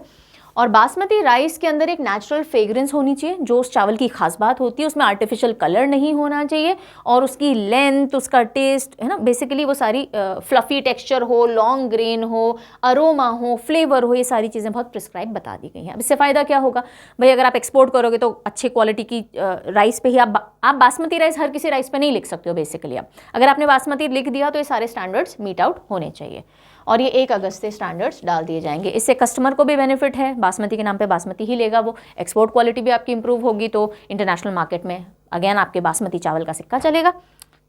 [SPEAKER 1] और बासमती राइस के अंदर एक नेचुरल फ्रेग्रेंस होनी चाहिए, जो उस चावल की खास बात होती है, उसमें आर्टिफिशियल कलर नहीं होना चाहिए और उसकी लेंथ, उसका टेस्ट है ना, बेसिकली वो सारी फ्लफी टेक्सचर हो, लॉन्ग ग्रेन हो, अरोमा हो, फ्लेवर हो, ये सारी चीज़ें बहुत प्रिस्क्राइब बता दी गई हैं। अब इससे फ़ायदा क्या होगा भाई, अगर आप एक्सपोर्ट करोगे तो अच्छी क्वालिटी की राइस पे ही आप बासमती राइस हर किसी राइस पे नहीं लिख सकते हो बेसिकली। आप अगर आपने बासमती लिख दिया तो ये सारे स्टैंडर्ड्स मीट आउट होने चाहिए और ये 1 अगस्त से स्टैंडर्ड्स डाल दिए जाएंगे। इससे कस्टमर को भी बेनिफिट है, बासमती के नाम पे बासमती ही लेगा वो, एक्सपोर्ट क्वालिटी भी आपकी इंप्रूव होगी, तो इंटरनेशनल मार्केट में अगेन आपके बासमती चावल का सिक्का चलेगा,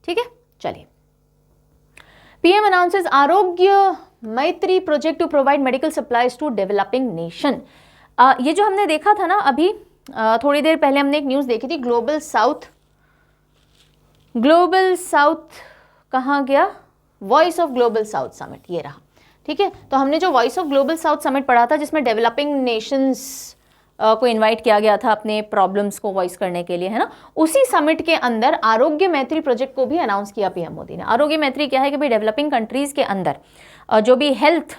[SPEAKER 1] ठीक है। चलिए, PM announces Arogya Maitri project to provide medical supplies to developing nation. ये जो हमने देखा था ना अभी थोड़ी देर पहले हमने एक न्यूज़ देखी थी, ग्लोबल साउथ कहाँ गया, voice of global south summit, ये रहा, ठीक है। तो हमने जो voice of global south summit पढ़ा था जिसमें डेवलपिंग नेशंस को इनवाइट किया गया था अपने प्रॉब्लम्स को वॉइस करने के लिए, है ना, उसी समिट के अंदर आरोग्य मैत्री प्रोजेक्ट को भी अनाउंस किया PM मोदी ने। आरोग्य मैत्री क्या है कि भाई डेवलपिंग कंट्रीज के अंदर जो भी हेल्थ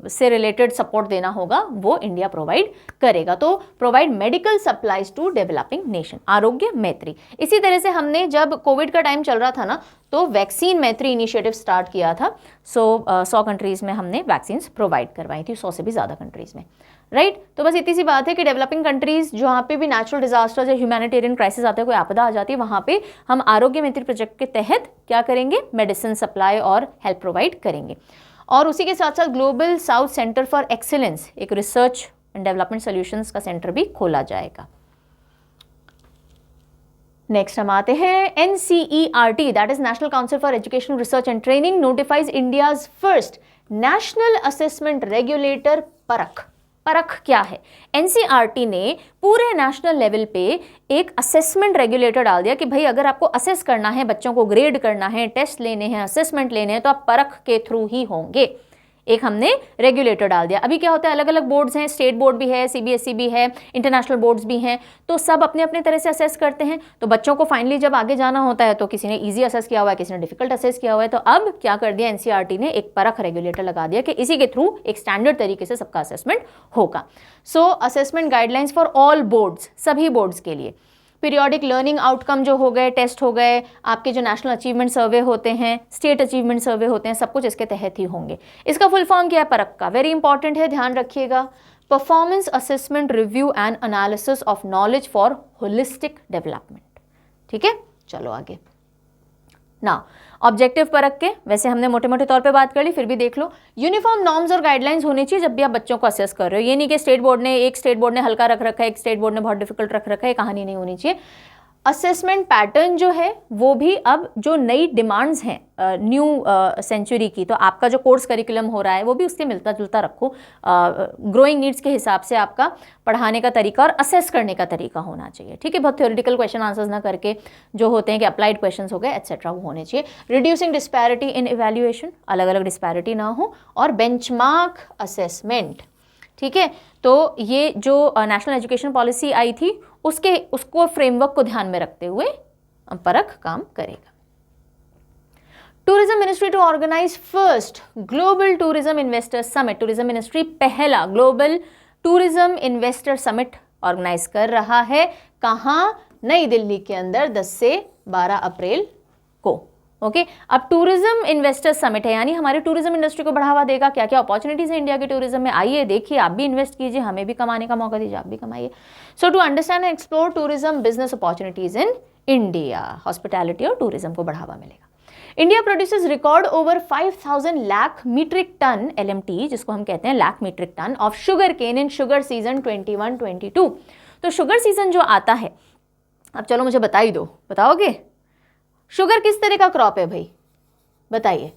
[SPEAKER 1] से रिलेटेड सपोर्ट देना होगा वो इंडिया प्रोवाइड करेगा, तो provide medical supplies to developing nation, Arogya Maitri. इसी तरह से हमने जब कोविड का टाइम चल रहा था ना तो वैक्सीन मैत्री इनिशिएटिव स्टार्ट किया था। 100 कंट्रीज में हमने वैक्सीन प्रोवाइड करवाई थी, 100 से भी ज़्यादा कंट्रीज में, राइट। तो बस इतनी सी बात है कि डेवलपिंग कंट्रीज जहाँ पे भी नेचुरल डिजास्टर या ह्यूमैनिटेरियन क्राइसिस आता है, कोई आपदा आ जाती है, वहाँ पे हम आरोग्य मैत्री प्रोजेक्ट के तहत क्या करेंगे, मेडिसिन सप्लाई और हेल्प प्रोवाइड करेंगे। और उसी के साथ साथ global south centre for excellence, एक रिसर्च एंड डेवलपमेंट सॉल्यूशंस का सेंटर भी खोला जाएगा। नेक्स्ट हम आते हैं, NCERT that is national council for education research and training notifies India's first national assessment regulator परख। परख क्या है, NCERT ने पूरे नेशनल लेवल पे एक असेसमेंट रेगुलेटर डाल दिया कि भाई अगर आपको असेस करना है, बच्चों को ग्रेड करना है, टेस्ट लेने हैं, असेसमेंट लेने हैं, तो आप परख के थ्रू ही होंगे। एक हमने रेगुलेटर डाल दिया। अभी क्या होता है, अलग अलग बोर्ड्स हैं, स्टेट बोर्ड भी है, CBSE भी है, इंटरनेशनल बोर्ड्स भी हैं, तो सब अपने अपने तरह से असेस करते हैं। तो बच्चों को फाइनली जब आगे जाना होता है तो किसी ने ईजी असेस किया हुआ है, किसी ने डिफिकल्ट असेस किया हुआ है, तो अब क्या कर दिया NCERT ने, एक परख रेगुलेटर लगा दिया कि इसी के थ्रू एक स्टैंडर्ड तरीके से सबका असेसमेंट होगा। सो assessment guidelines for all boards, सभी बोर्ड्स के लिए। पीरियोडिक लर्निंग आउटकम जो हो गए, टेस्ट हो गए, आपके जो नेशनल अचीवमेंट सर्वे होते हैं, स्टेट अचीवमेंट सर्वे होते हैं, सब कुछ इसके तहत ही होंगे। इसका फुल फॉर्म क्या है परख का, वेरी इंपॉर्टेंट है, ध्यान रखिएगा, performance assessment review and analysis of knowledge for holistic development, ठीक है। चलो आगे ना, ऑब्जेक्टिव परख के वैसे हमने मोटे मोटे तौर पे बात कर ली, फिर भी देख लो, यूनिफॉर्म नॉर्म्स और गाइडलाइंस होनी चाहिए जब भी आप बच्चों को असेस कर रहे हो। ये नहीं कि एक स्टेट बोर्ड ने हल्का रख रखा है, एक स्टेट बोर्ड ने बहुत डिफिकल्ट रख रखा है, कहानी नहीं होनी चाहिए। असेसमेंट पैटर्न जो है वो भी अब जो नई डिमांड्स हैं न्यू सेंचुरी की, तो आपका जो कोर्स करिकुलम हो रहा है वो भी उससे मिलता जुलता रखो, ग्रोइंग नीड्स के हिसाब से आपका पढ़ाने का तरीका और असेस करने का तरीका होना चाहिए, ठीक है। बहुत थ्योरेटिकल क्वेश्चन आंसर्स ना करके जो होते हैं कि अप्लाइड क्वेश्चंस हो गए एटसेट्रा, वो होने चाहिए। रिड्यूसिंग डिस्पैरिटी इन इवैल्यूएशन, अलग अलग डिस्पैरिटी ना हो, और बेंचमार्क असेसमेंट, ठीक है। तो ये जो नेशनल एजुकेशन पॉलिसी आई थी उसको फ्रेमवर्क को ध्यान में रखते हुए परख काम करेगा। Tourism ministry to organise first global tourism investor summit, tourism ministry पहला global tourism investor summit organise कर रहा है। कहाँ, नई दिल्ली के अंदर 10 से 12 अप्रैल को। ओके अब टूरिज्म इन्वेस्टर समिट है, यानी हमारे टूरिज्म इंडस्ट्री को बढ़ावा देगा। क्या क्या अपॉर्चुनिटीज है इंडिया के टूरिज्म में, आइए देखिए, आप भी इन्वेस्ट कीजिए, हमें भी कमाने का मौका दीजिए, आप भी कमाइए। So to understand and explore tourism business opportunities in India, hospitality और टूरिज्म को बढ़ावा मिलेगा। India produces record over 5000 lakh metric tonne LMT, जिसको हम कहते हैं lakh metric tonne, of sugar cane in sugar season 21-22। तो शुगर सीजन जो आता है, अब चलो मुझे बता ही दो, बताओगे शुगर किस तरह का क्रॉप है भाई, बताइए,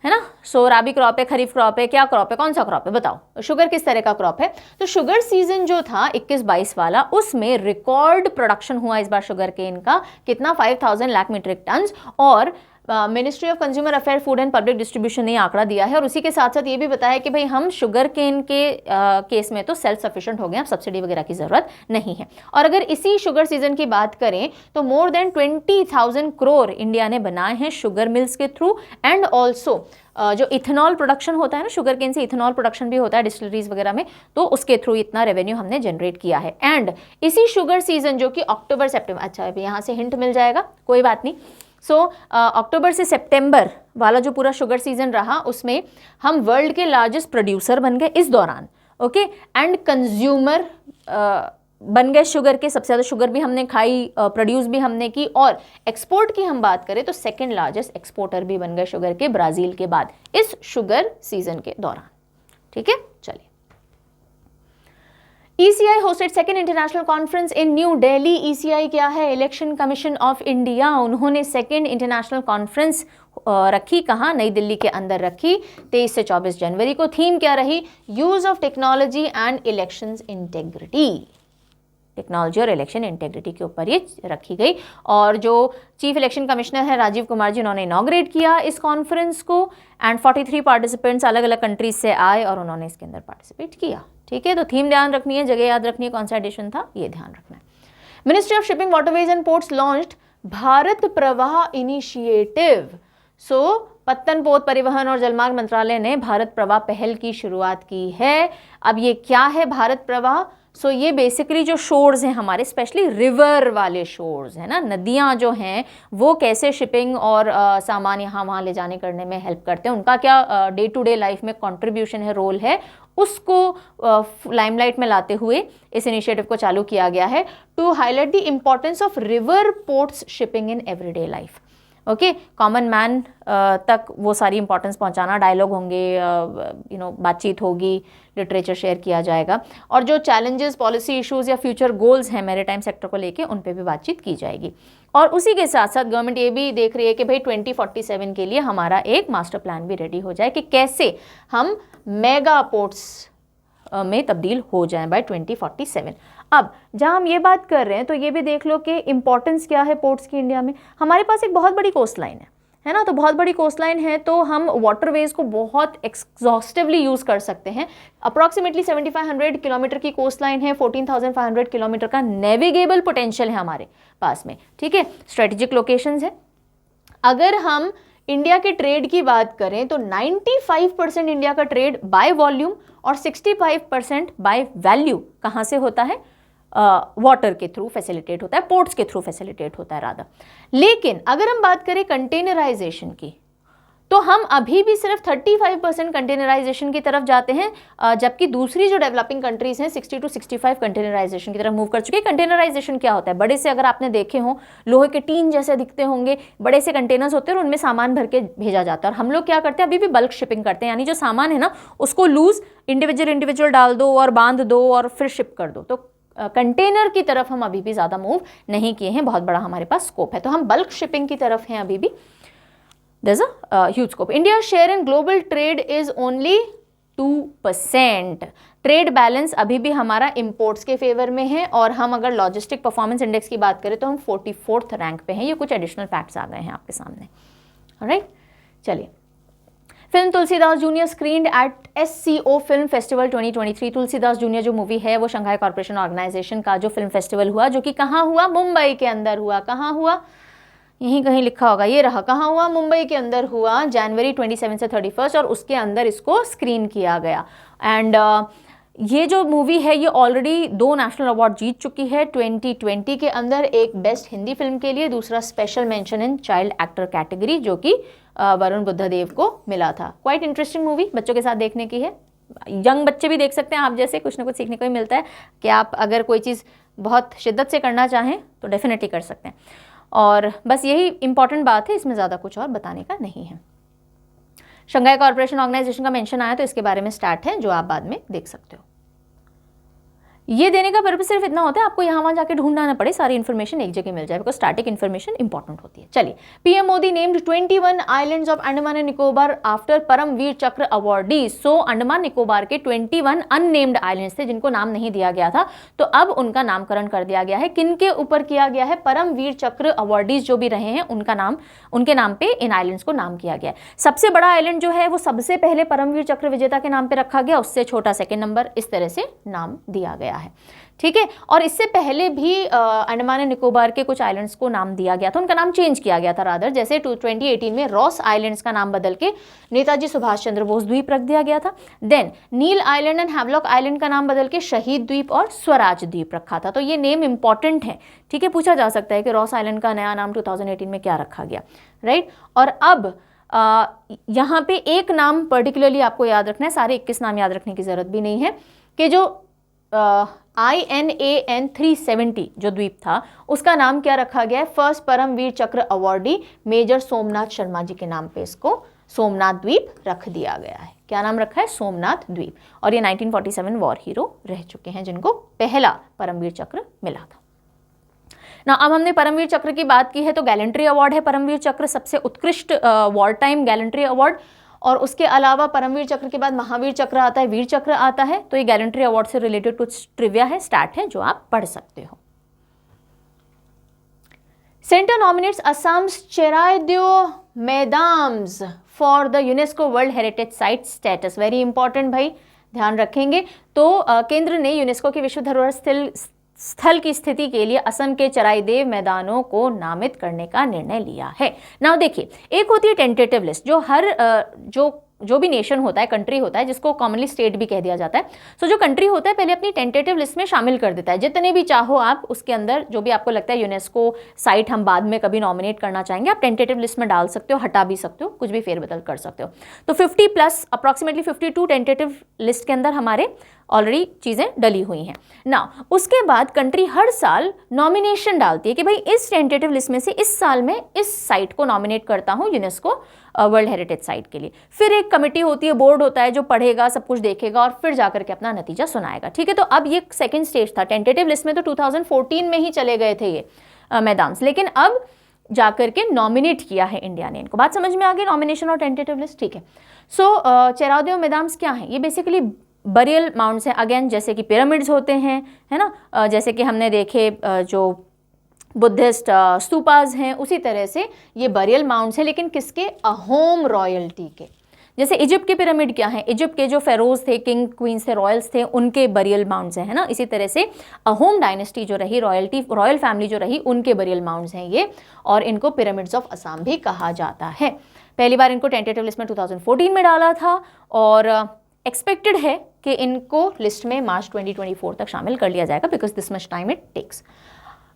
[SPEAKER 1] है ना। सो राबी क्रॉप है, खरीफ क्रॉप है, क्या क्रॉप है, कौन सा क्रॉप है, बताओ। शुगर किस तरह का क्रॉप है? तो शुगर सीजन जो था 21-22 वाला, उसमें रिकॉर्ड प्रोडक्शन हुआ इस बार शुगर केन का, कितना, 5000 लाख मीट्रिक टन। और ministry of consumer affair, food and public distribution ने आंकड़ा दिया है। और उसी के साथ साथ ये भी बताया कि भाई हम शुगर केन के केस में तो सेल्फ सफिशिएंट हो गए, अब सब्सिडी वगैरह की जरूरत नहीं है। और अगर इसी शुगर सीजन की बात करें तो मोर देन 20,000 करोड़ इंडिया ने बनाए हैं शुगर मिल्स के थ्रू। एंड ऑल्सो जो इथेनॉल प्रोडक्शन होता है ना, शुगर केन से इथेनॉल प्रोडक्शन भी होता है डिस्टिलरीज वगैरह में, तो उसके थ्रू इतना रेवेन्यू हमने जनरेट किया है। एंड इसी शुगर सीजन जो कि अक्टूबर सितंबर, अच्छा अभी यहाँ से हिंट मिल जाएगा, कोई बात नहीं। सो अक्टूबर से सितंबर वाला जो पूरा शुगर सीजन रहा, उसमें हम वर्ल्ड के लार्जेस्ट प्रोड्यूसर बन गए इस दौरान। ओके एंड कंज्यूमर बन गए शुगर के, सबसे ज़्यादा शुगर भी हमने खाई, प्रोड्यूस भी हमने की। और एक्सपोर्ट की हम बात करें तो सेकंड लार्जेस्ट एक्सपोर्टर भी बन गए शुगर के, ब्राज़ील के बाद, इस शुगर सीजन के दौरान। ठीक है, चलिए। ECI hosted second international conference in New Delhi। ECI क्या है? Election commission of India. उन्होंने सेकेंड इंटरनेशनल कॉन्फ्रेंस रखी, कहाँ? नई दिल्ली के अंदर रखी, 23 से 24 जनवरी को। थीम क्या रही? Use of technology and elections integrity. Technology और इलेक्शन इंटेग्रिटी के ऊपर ये रखी गई। और जो चीफ इलेक्शन कमिश्नर है राजीव कुमार जी, उन्होंने इनॉग्रेट किया इस कॉन्फ्रेंस को। एंड 43 पार्टिसिपेंट्स अलग अलग कंट्रीज से आए और उन्होंने इसके अंदर पार्टिसिपेट किया। ठीक है, तो थीम ध्यान रखनी है, जगह याद रखनी है, कौन सा एडिशन था ये ध्यान रखना है। Ministry of shipping, waterways and ports launched Bharat प्रवाह इनिशिएटिव। सो पत्तन पोत परिवहन और जलमार्ग मंत्रालय ने भारत प्रवाह पहल की शुरुआत की है। अब ये क्या है भारत प्रवाह? सो ये बेसिकली जो शोर्स हैं हमारे, स्पेशली रिवर वाले शोर्स है ना, नदियाँ जो हैं, वो कैसे शिपिंग और सामान यहाँ वहाँ ले जाने करने में हेल्प करते हैं, उनका क्या डे टू डे लाइफ में कंट्रीब्यूशन है, रोल है, उसको लाइमलाइट में लाते हुए इस इनिशिएटिव को चालू किया गया है। To highlight the importance of river ports shipping in everyday life. Okay, common man तक वो सारी इंपॉर्टेंस पहुंचाना, डायलॉग होंगे, बातचीत होगी, लिटरेचर शेयर किया जाएगा, और जो चैलेंजेस, पॉलिसी इश्यूज या फ्यूचर गोल्स हैं मैरीटाइम सेक्टर को लेके, उन पे भी बातचीत की जाएगी। और उसी के साथ साथ गवर्नमेंट ये भी देख रही है कि भाई 2047 के लिए हमारा एक मास्टर प्लान भी रेडी हो जाए कि कैसे हम मेगा पोर्ट्स में तब्दील हो जाएं बाय 2047। अब जहां हम ये बात कर रहे हैं तो ये भी देख लो कि इंपॉर्टेंस क्या है पोर्ट्स की इंडिया में। हमारे पास एक बहुत बड़ी कोस्ट लाइन है ना, तो बहुत बड़ी कोस्ट लाइन है तो हम वाटरवेज को बहुत एक्सॉस्टिवली यूज़ कर सकते हैं। अप्रॉक्सीमेटली 7500 किलोमीटर की कोस्ट लाइन है, 14,500 किलोमीटर का नेविगेबल पोटेंशियल है हमारे पास में। ठीक है, स्ट्रेटेजिक लोकेशंस है। अगर हम इंडिया के ट्रेड की बात करें तो 95% इंडिया का ट्रेड बाय वॉल्यूम और 65% बाय वैल्यू कहाँ से होता है? वाटर के थ्रू फैसिलिटेट होता है, पोर्ट्स के थ्रू फैसिलिटेट होता है राधा। लेकिन अगर हम बात करें कंटेनराइजेशन की, तो हम अभी भी सिर्फ 35% कंटेनराइजेशन की तरफ जाते हैं, जबकि दूसरी जो डेवलपिंग कंट्रीज हैं 60 to 65 कंटेनराइजेशन की तरफ मूव कर चुकी है। कंटेनराइजेशन क्या होता है? बड़े से, अगर आपने देखे हो, लोहे के टीन जैसे दिखते होंगे, बड़े से कंटेनर्स होते हैं और उनमें सामान भर के भेजा जाता है। और हम लोग क्या करते हैं, अभी भी बल्क शिपिंग करते हैं, यानी जो सामान है ना उसको लूज इंडिविजुअल डाल दो और बांध दो और फिर शिप कर दो। तो कंटेनर की तरफ हम अभी भी ज़्यादा मूव नहीं किए हैं, बहुत बड़ा हमारे पास स्कोप है, तो हम बल्क शिपिंग की तरफ हैं अभी भी। There's a huge scope. India's share in global trade is only 2%. Trade balance अभी भी हमारा इंपोर्ट्स के फेवर में है, और हम अगर लॉजिस्टिक परफॉर्मेंस इंडेक्स की बात करें तो हम 44th रैंक पे हैं। ये कुछ एडिशनल फैक्ट्स आ गए हैं आपके सामने। ऑलराइट, चलिए। Film Tulsidas junior screened at SCO film festival 2023। Tulsidas junior जो मूवी है वो शंघाई कॉर्पोरेशन ऑर्गेनाइजेशन का जो फिल्म फेस्टिवल हुआ, जो कि कहाँ हुआ? मुंबई के अंदर हुआ। कहाँ हुआ? यहीं कहीं लिखा होगा, ये रहा, कहाँ हुआ? मुंबई के अंदर हुआ, जनवरी 27 से 31, और उसके अंदर इसको स्क्रीन किया गया। एंड ये जो मूवी है ये ऑलरेडी 2 नेशनल अवार्ड जीत चुकी है 2020 के अंदर, एक बेस्ट हिंदी फिल्म के लिए, दूसरा special mention in child actor category जो कि वरुण बुद्धदेव को मिला था। क्वाइट इंटरेस्टिंग मूवी, बच्चों के साथ देखने की है, यंग बच्चे भी देख सकते हैं, आप जैसे कुछ ना कुछ सीखने को ही मिलता है कि आप अगर कोई चीज़ बहुत शिद्दत से करना चाहें तो डेफिनेटली कर सकते हैं। और बस यही इंपॉर्टेंट बात है, इसमें ज़्यादा कुछ और बताने का नहीं है। शंघाई कॉर्पोरेशन ऑर्गेनाइजेशन का मेंशन आया तो इसके बारे में स्टार्ट है, जो आप बाद में देख सकते हो। ये देने का पर्पस सिर्फ इतना होता है आपको यहाँ वहाँ जाके ढूंढना ना पड़े, सारी इन्फॉर्मेशन एक जगह मिल जाए, बिकॉज स्टैटिक इन्फॉर्मेशन इंपॉर्टेंट होती है। चलिए, PM Modi named 21 islands of Andaman and Nicobar after Param Vir Chakra awardees. सो अंडमान निकोबार के 21 अननेम्ड आइलैंड्स थे जिनको नाम नहीं दिया गया था, तो अब उनका नामकरण कर दिया गया है। किनके ऊपर किया गया है? परमवीर चक्र अवार्डीज जो भी रहे हैं उनके नाम पे इन आइलैंड्स को नाम किया गया है। सबसे बड़ा आइलैंड जो है वो सबसे पहले परमवीर चक्र विजेता के नाम पे रखा गया, उससे छोटा सेकेंड नंबर, इस तरह से नाम दिया गया है। ठीक है, और इससे पहले भी अंडमान एंड निकोबार के कुछ आइलैंड्स को नाम दिया गया था, उनका नाम चेंज किया गया था रादर, जैसे 2018 में रॉस आइलैंड्स का नाम बदल के नेताजी सुभाष चंद्र बोस द्वीप रख दिया गया था। Then Neil Island and Havelock Island का नाम बदल के शहीद द्वीप और स्वराज द्वीप रखा था। तो ये नेम इंपॉर्टेंट है, ठीक है, पूछा जा सकता है कि रॉस आइलैंड का नया नाम 2018 में क्या रखा गया, राइट। और अब यहाँ पे एक नाम पर्टिकुलरली आपको याद रखना है, सारे 21 नाम याद रखने की जरूरत भी नहीं है, कि जो INAN 370 जो द्वीप था उसका नाम क्या रखा गया है? फर्स्ट परमवीर चक्र अवार्डी मेजर सोमनाथ शर्मा जी के नाम पे इसको सोमनाथ द्वीप रख दिया गया है। क्या नाम रखा है? सोमनाथ द्वीप। और ये 1947 वॉर हीरो रह चुके हैं जिनको पहला परमवीर चक्र मिला था ना। अब हमने परमवीर चक्र की बात की है तो गैलेंट्री अवार्ड है परमवीर चक्र, सबसे उत्कृष्ट वॉर टाइम गैलेंट्री अवार्ड। और उसके अलावा परमवीर चक्र के बाद महावीर चक्र आता है, वीर चक्र आता है। तो ये गैलेंट्री अवार्ड से रिलेटेड कुछ ट्रिविया है, स्टैट है, जो आप पढ़ सकते हो। Centre nominates Assam's Charaideo Moidams for the UNESCO world heritage site status. Very important भाई, ध्यान रखेंगे। तो केंद्र ने यूनेस्को की विश्व धरोहर स्थल की स्थिति के लिए असम के चराइदेव मैदानों को नामित करने का निर्णय लिया है। नाउ देखिए, एक होती है टेंटेटिव लिस्ट, जो हर जो भी नेशन होता है, कंट्री होता है, जिसको कॉमनली स्टेट भी कह दिया जाता है। सो जो कंट्री होता है पहले अपनी टेंटेटिव लिस्ट में शामिल कर देता है, जितने भी चाहो आप उसके अंदर, जो भी आपको लगता है यूनेस्को साइट हम बाद में कभी नॉमिनेट करना चाहेंगे, आप टेंटेटिव लिस्ट में डाल सकते हो, हटा भी सकते हो, कुछ भी फेरबदल कर सकते हो। तो 50 प्लस अप्रॉक्सीमेटली 52 टेंटेटिव लिस्ट के अंदर हमारे ऑलरेडी चीज़ें डली हुई हैं ना। उसके बाद कंट्री हर साल नॉमिनेशन डालती है कि भाई इस टेंटेटिव लिस्ट में से इस साल में इस साइट को नॉमिनेट करता हूँ यूनेस्को वर्ल्ड हेरिटेज साइट के लिए। फिर एक कमेटी होती है, बोर्ड होता है, जो पढ़ेगा, सब कुछ देखेगा और फिर जाकर के अपना नतीजा सुनाएगा। ठीक है, तो अब ये सेकंड स्टेज था। टेंटेटिव लिस्ट में तो 2014 में ही चले गए थे ये मैदान, लेकिन अब जाकर के नॉमिनेट किया है इंडिया ने इनको। बात समझ में आ गई, नॉमिनेशन और टेंटेटिव लिस्ट, ठीक है। सो चेरादेव मैदान्स क्या है? ये बेसिकली बरियल माउंट्स हैं, अगेन जैसे कि पिरामिड्स होते हैं, है ना, जैसे कि हमने देखे जो बुद्धिस्ट स्तूपास हैं, उसी तरह से ये बरियल माउंट्स हैं, लेकिन किसके? अहोम रॉयल्टी के। जैसे इजिप्ट के पिरामिड क्या है? इजिप्ट के जो फेरोज थे, किंग क्वींस थे, रॉयल्स थे, उनके बरियल माउंट्स हैं, है ना। इसी तरह से अहोम डायनेस्टी जो रही, रॉयल फैमिली जो रही, उनके बरियल माउंट्स हैं ये, और इनको पिरामिड्स ऑफ असम भी कहा जाता है। पहली बार इनको टेंटेटिव लिस्ट में 2014 में डाला था और एक्सपेक्टेड है कि इनको लिस्ट में मार्च 2024 तक शामिल कर लिया जाएगा, because this much time it takes.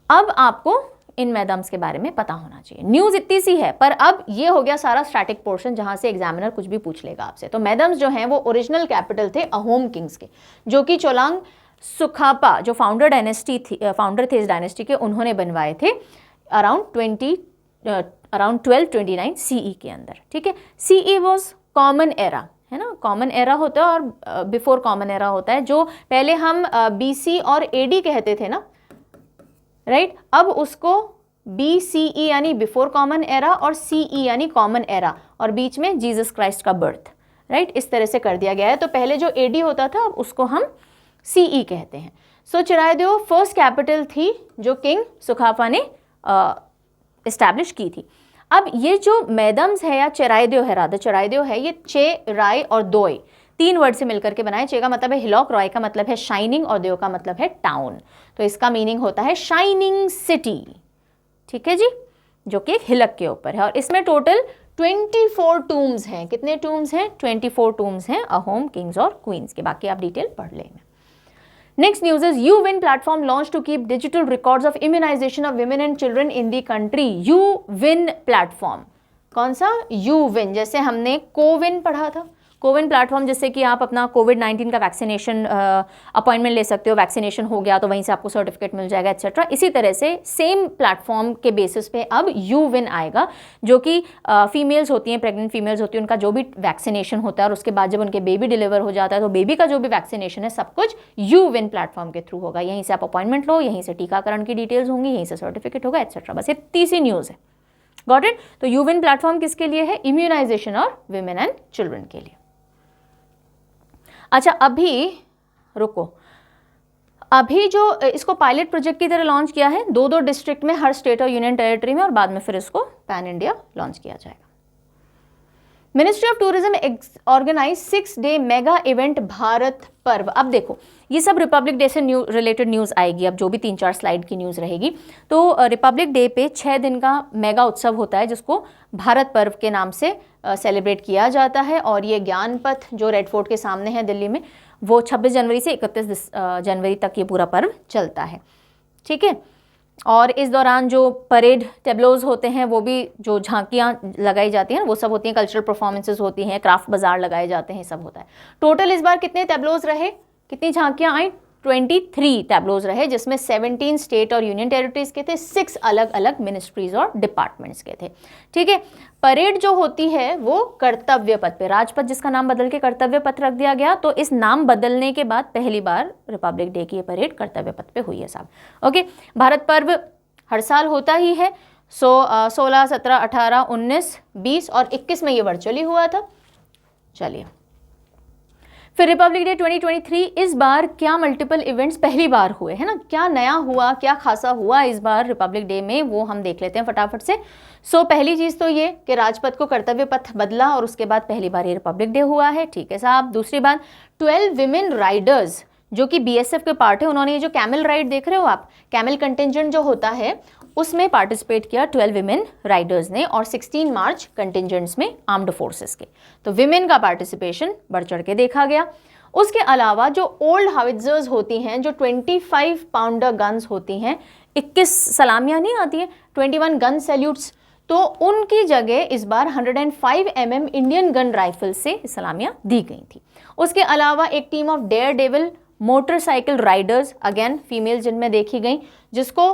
[SPEAKER 1] अब आपको इन मैदाम्स के बारे में पता होना चाहिए। न्यूज़ इतनी सी है, पर अब ये हो गया सारा स्टैटिक पोर्शन जहां से एग्जामिनर कुछ भी पूछ लेगा आपसे। तो मैदाम्स जो हैं वो ओरिजिनल कैपिटल थे अहोम किंग्स के, जो कि चोलांग सुखापा जो फाउंडर थे इस डायनेस्टी के, उन्होंने बनवाए थे अराउंड 1229 CE के अंदर। ठीक है, CE वॉज कॉमन एरा, है ना। कॉमन एरा होता है और बिफोर कॉमन एरा होता है, जो पहले हम BC और AD कहते थे ना, राइट। अब उसको BCE यानी बिफोर कॉमन एरा और CE यानी कॉमन एरा, और बीच में जीसस क्राइस्ट का बर्थ, राइट, इस तरह से कर दिया गया है। तो पहले जो AD होता था, अब उसको हम CE कहते हैं। सो चिरायदेव फर्स्ट कैपिटल थी जो किंग सुखापा ने इस्टेब्लिश की थी। अब ये जो मैदाम्स है या चेराइदेव है, राधा चेराइदेव है, ये चे, राय और दोय 3 वर्ड से मिलकर के बनाए। चे का मतलब है हिलॉक, रॉय का मतलब है शाइनिंग और देव का मतलब है टाउन। तो इसका मीनिंग होता है शाइनिंग सिटी, ठीक है जी, जो कि एक हिलक के ऊपर है। और इसमें टोटल 24 टूम्स हैं। कितने टूम्स हैं? 24 टूम्स हैं अहोम किंग्स और क्वींस के। बाकी आप डिटेल पढ़ लेंगे। Next news is YouWin platform launched to keep digital records of immunization of women and children in the country. YouWin platform, कौन सा? YouWin, जैसे हमने कोविन पढ़ा था, कोविन प्लेटफॉर्म, जिससे कि आप अपना कोविड-19 का वैक्सीनेशन अपॉइंटमेंट ले सकते हो, वैक्सीनेशन हो गया तो वहीं से आपको सर्टिफिकेट मिल जाएगा एक्सेट्रा। इसी तरह से सेम प्लेटफॉर्म के बेसिस पे अब YouWin आएगा, जो कि फीमेल्स होती हैं, प्रेग्नेंट फीमेल्स होती हैं, उनका जो भी वैक्सीनेशन होता है और उसके बाद जब उनके बेबी डिलीवर हो जाता है तो बेबी का जो भी वैक्सीनेशन है सब कुछ YouWin प्लेटफॉर्म के थ्रू होगा। यहीं से आप अपॉइंटमेंट लो, यहीं से टीकाकरण की डिटेल्स होंगी, यहीं से सर्टिफिकेट होगा एक्सेट्रा। बस ये तीसरी न्यूज़ है, गॉट इट। तो YouWin प्लेटफॉर्म किसके लिए है? इम्यूनाइजेशन और विमेन एंड चिल्ड्रन के लिए। अच्छा, अभी रुको, अभी जो इसको पायलट प्रोजेक्ट की तरह लॉन्च किया है 2-2 डिस्ट्रिक्ट में, हर स्टेट और यूनियन टेरिटरी में, और बाद में फिर इसको पैन इंडिया लॉन्च किया जाएगा। Ministry of tourism organise 6-day mega event Bharat Parv. अब देखो, ये सब रिपब्लिक डे से रिलेटेड न्यूज़ आएगी, अब जो भी 3-4 स्लाइड की न्यूज़ रहेगी। तो रिपब्लिक डे पे 6 दिन का मेगा उत्सव होता है, जिसको भारत पर्व के नाम से सेलिब्रेट किया जाता है। और ये ज्ञान पथ जो रेड फोर्ट के सामने है दिल्ली में, वो 26 जनवरी से 31 जनवरी तक ये पूरा पर्व चलता है, ठीक है। और इस दौरान जो परेड टेब्लोज होते हैं, वो भी जो झांकियाँ लगाई जाती हैं वो सब होती हैं, कल्चरल परफॉर्मेंसेज होती हैं, क्राफ्ट बाजार लगाए जाते हैं, सब होता है। टोटल इस बार कितने टेब्लोज रहे, कितनी झांकियाँ आई? 23 टेब्लोज रहे, जिसमें 17 स्टेट और यूनियन टेरिटरीज के थे, 6 अलग अलग मिनिस्ट्रीज और डिपार्टमेंट्स के थे, ठीक है। परेड जो होती है वो कर्तव्य पथ पे, राजपथ जिसका नाम बदल के कर्तव्य पथ रख दिया गया, तो इस नाम बदलने के बाद पहली बार रिपब्लिक डे की ये परेड कर्तव्य पथ पे हुई है साहब, ओके। भारत पर्व हर साल होता ही है, 16, 17, 18, 19, 20 और 21 में ये वर्चुअली हुआ था। चलिए, फिर रिपब्लिक डे 2023, इस बार क्या मल्टीपल इवेंट्स पहली बार हुए है ना, क्या नया हुआ, क्या खासा हुआ इस बार रिपब्लिक डे में, वो हम देख लेते हैं फटाफट से। पहली चीज़ तो ये कि राजपथ को कर्तव्य पथ बदला और उसके बाद पहली बार ये रिपब्लिक डे हुआ है, ठीक है साहब। दूसरी बात, 12 विमेन राइडर्स जो कि BSF के पार्ट है, उन्होंने ये जो कैमल राइड देख रहे हो आप, कैमल कंटिजेंट जो होता है उसमें पार्टिसिपेट किया 12 विमेन राइडर्स ने, और 16 मार्च कंटिजेंट्स में आर्म्ड फोर्सेस के। तो विमेन का पार्टिसिपेशन बढ़ चढ़ के देखा गया। उसके अलावा जो ओल्ड हाविट्जर्स होती हैं, जो 25 पाउंडर गन्स होती हैं, 21 सलामियाँ नहीं आती हैं, 21 गन सैल्यूट्स, तो उनकी जगह इस बार 105 mm इंडियन गन राइफल से सलामियाँ दी गई थी। उसके अलावा एक team of dare devil motorcycle riders, again female जिनमें देखी गई, जिसको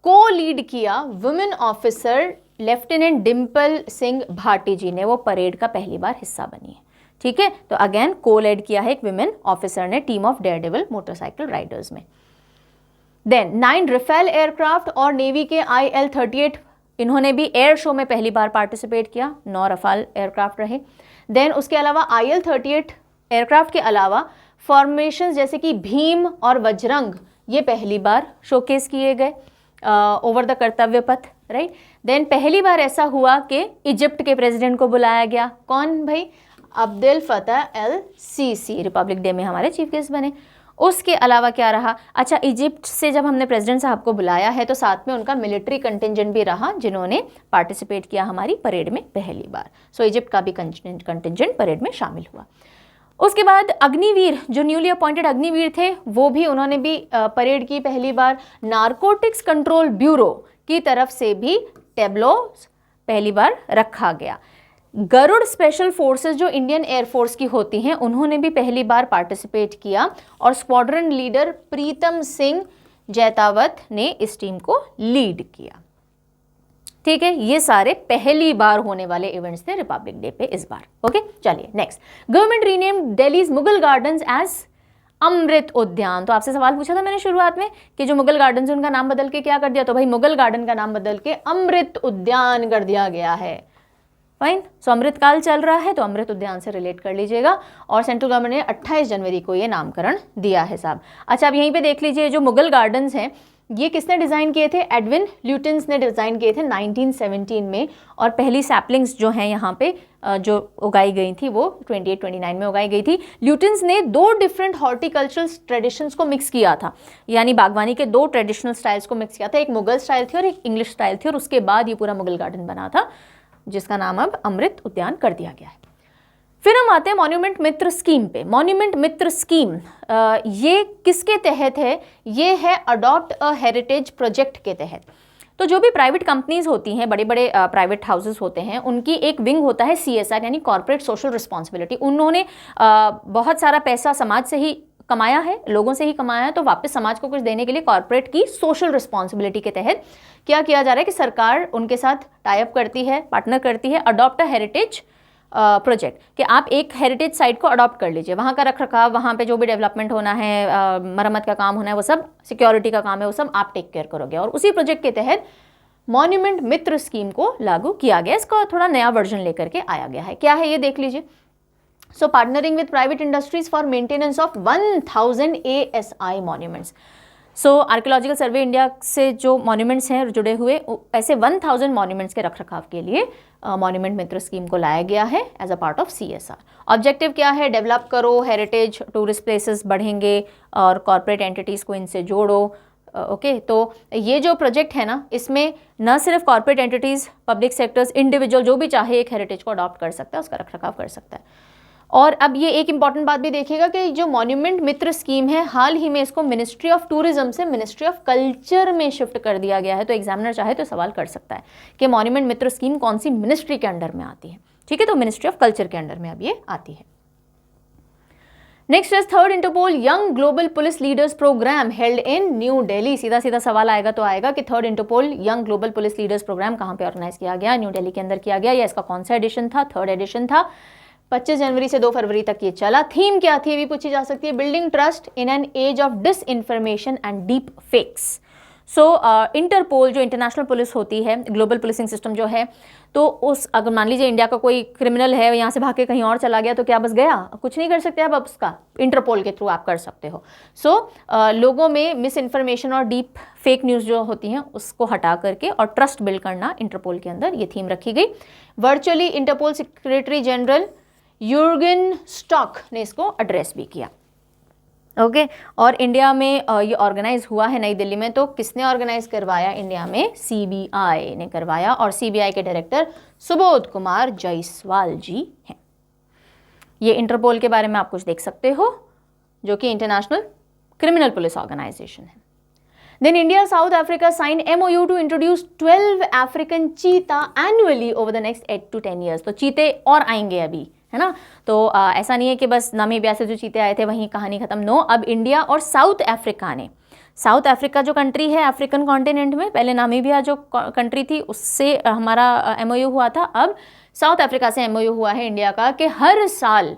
[SPEAKER 1] को लीड किया women officer lieutenant Dimple Singh Bhati ji ने, वो परेड का पहली बार हिस्सा बनी है, ठीक है। तो अगेन को लीड किया है एक विमेन ऑफिसर ने team of dare devil motorcycle riders में। देन 9 राफेल एयरक्राफ्ट और नेवी के IL-38, इन्होंने भी एयर शो में पहली बार पार्टिसिपेट किया, 9 राफेल एयरक्राफ्ट रहे। देन उसके अलावा IL-38 एयरक्राफ्ट के अलावा फॉर्मेशन जैसे कि भीम और वज्रंग, ये पहली बार शोकेस किए गए ओवर द कर्तव्य पथ, राइट। देन पहली बार ऐसा हुआ कि इजिप्ट के प्रेसिडेंट को बुलाया गया, कौन भाई? Abdel Fattah L CC, Republic day में हमारे चीफ गेस्ट बने। उसके अलावा क्या रहा? अच्छा, इजिप्ट से जब हमने प्रेसिडेंट साहब को बुलाया है तो साथ में उनका मिलिट्री कंटिजेंट भी रहा, जिन्होंने पार्टिसिपेट किया हमारी परेड में पहली बार। इजिप्ट का भी कंटिजेंट परेड में शामिल हुआ। उसके बाद अग्निवीर, जो न्यूली अपॉइंटेड अग्निवीर थे, वो भी, उन्होंने भी परेड की पहली बार। नारकोटिक्स कंट्रोल ब्यूरो की तरफ से भी टेब्लो पहली बार रखा गया। गरुड़ स्पेशल फोर्सेस जो इंडियन एयरफोर्स की होती हैं, उन्होंने भी पहली बार पार्टिसिपेट किया, और स्क्वाड्रन लीडर प्रीतम सिंह जैतावत ने इस टीम को लीड किया, ठीक है। ये सारे पहली बार होने वाले इवेंट्स थे रिपब्लिक डे पे इस बार, ओके। चलिए next, government renamed Delhi's Mughal gardens as Amrit Udyan. तो आपसे सवाल पूछा था मैंने शुरुआत में कि जो मुगल गार्डन्स उनका नाम बदल के क्या कर दिया, तो भाई मुगल गार्डन का नाम बदल के अमृत उद्यान कर दिया गया है, फाइन। अमृत काल चल रहा है तो अमृत उद्यान से रिलेट कर लीजिएगा, और सेंट्रल गवर्नमेंट ने 28 जनवरी को ये नामकरण दिया है साहब। अच्छा, अब यहीं पे देख लीजिए, जो मुगल गार्डन्स हैं ये किसने डिज़ाइन किए थे? एडविन ल्यूटिन्स ने डिज़ाइन किए थे 1917 में, और पहली सैपलिंग्स जो हैं यहाँ पे जो उगाई गई थी वो 28-29 में उगाई गई थी। ल्यूटिन्स ने 2 डिफरेंट हॉर्टिकल्चरल ट्रेडिशंस को मिक्स किया था, यानी बागवानी के 2 ट्रेडिशनल स्टाइल्स को मिक्स किया था, एक मुगल स्टाइल थी और एक इंग्लिश स्टाइल थी, और उसके बाद ये पूरा मुगल गार्डन बना था, जिसका नाम अब अमृत उद्यान कर दिया गया है। फिर हम आते हैं मॉन्यूमेंट मित्र स्कीम पे। मॉन्यूमेंट मित्र स्कीम ये किसके तहत है? ये है अडॉप्ट अ हेरिटेज प्रोजेक्ट के तहत। तो जो भी प्राइवेट कंपनीज होती हैं, बड़े बड़े प्राइवेट हाउसेस होते हैं, उनकी एक विंग होता है CSR यानी कॉर्पोरेट सोशल रिस्पॉन्सिबिलिटी। उन्होंने बहुत सारा पैसा समाज से ही कमाया है, लोगों से ही कमाया है, तो वापस समाज को कुछ देने के लिए कॉर्पोरेट की सोशल रिस्पॉन्सिबिलिटी के तहत क्या किया जा रहा है कि सरकार उनके साथ टाई अप करती है, पार्टनर करती है, अडॉप्ट अ हेरिटेज प्रोजेक्ट, कि आप एक हेरिटेज साइट को अडॉप्ट कर लीजिए, वहाँ का रख रखाव, वहाँ पे जो भी डेवलपमेंट होना है, मरम्मत का काम होना है, वो सब, सिक्योरिटी का काम है, वो सब आप टेक केयर करोगे। और उसी प्रोजेक्ट के तहत मॉन्यूमेंट मित्र स्कीम को लागू किया गया। इसका थोड़ा नया वर्जन लेकर के आया गया है। क्या है ये देख लीजिए। So partnering with private industries for maintenance of 1000 ASI monuments. So archaeological survey India से जो मॉन्यूमेंट्स हैं जुड़े हुए, ऐसे 1000 मॉन्यूमेंट्स के रखरखाव के लिए मॉन्यूमेंट मित्र स्कीम को लाया गया है as a part of CSR। Objective क्या है? डेवलप करो हेरिटेज, टूरिस्ट प्लेसेस बढ़ेंगे और कॉर्पोरेट एंटिटीज़ को इनसे जोड़ो। ओके, तो ये जो प्रोजेक्ट है ना, इसमें न सिर्फ corporate entities, public sectors, individual जो भी चाहे एक हेरिटेज को अडॉप्ट कर सकता है, उसका रखरखाव कर सकता है। और अब ये एक इंपॉर्टेंट बात भी देखिएगा कि जो मॉन्यूमेंट मित्र स्कीम है, हाल ही में इसको मिनिस्ट्री ऑफ टूरिज्म से मिनिस्ट्री ऑफ कल्चर में शिफ्ट कर दिया गया है। तो एग्जामिनर चाहे तो सवाल कर सकता है कि मॉन्यूमेंट मित्र स्कीम कौन सी मिनिस्ट्री के अंडर में आती है। ठीक है, तो मिनिस्ट्री ऑफ कल्चर के अंडर में अब ये आती है। Next is third Interpol young global police leaders programme held in New Delhi. सीधा सीधा सवाल आएगा तो आएगा कि third Interpol young global police leaders programme कहाँ पे ऑर्गेनाइज किया गया? न्यू दिल्ली के अंदर किया गया, या इसका कौन सा एडिशन था? थर्ड एडिशन था। 25 जनवरी से 2 फरवरी तक ये चला। थीम क्या थी? ये भी पूछी जा सकती है। Building trust in an age of disinformation and deep fakes. So Interpol जो इंटरनेशनल पुलिस होती है, ग्लोबल पुलिसिंग सिस्टम जो है, तो उस अगर मान लीजिए इंडिया का कोई क्रिमिनल है, यहाँ से भाग के कहीं और चला गया, तो क्या बस गया? कुछ नहीं कर सकते आप, अब उसका इंटरपोल के थ्रू आप कर सकते हो। सो लोगों में मिस इन्फॉर्मेशन और डीप फेक न्यूज़ जो होती हैं उसको हटा करके और ट्रस्ट बिल्ड करना, इंटरपोल के अंदर ये थीम रखी गई। Virtually Interpol secretary general Jurgen Stock ने इसको एड्रेस भी किया। ओके, और इंडिया में ये ऑर्गेनाइज हुआ है नई दिल्ली में। तो किसने ऑर्गेनाइज करवाया? इंडिया में CBI ने करवाया, और CBI के डायरेक्टर सुबोध कुमार जायसवाल जी हैं। ये इंटरपोल के बारे में आप कुछ देख सकते हो, जो कि इंटरनेशनल क्रिमिनल पुलिस ऑर्गेनाइजेशन है। Then India South Africa sign MOU to introduce 12 African cheetah annually over the next 8 to 10 years। तो चीते और आएंगे अभी, है ना। तो ऐसा नहीं है कि बस नामीबिया से जो चीते आए थे वहीं कहानी खत्म। नो, अब इंडिया और साउथ अफ्रीका ने, साउथ अफ्रीका जो कंट्री है अफ्रीकन कॉन्टिनेंट में, पहले नामीबिया जो कंट्री थी उससे हमारा MOU हुआ था, अब साउथ अफ्रीका से MOU हुआ है इंडिया का कि हर साल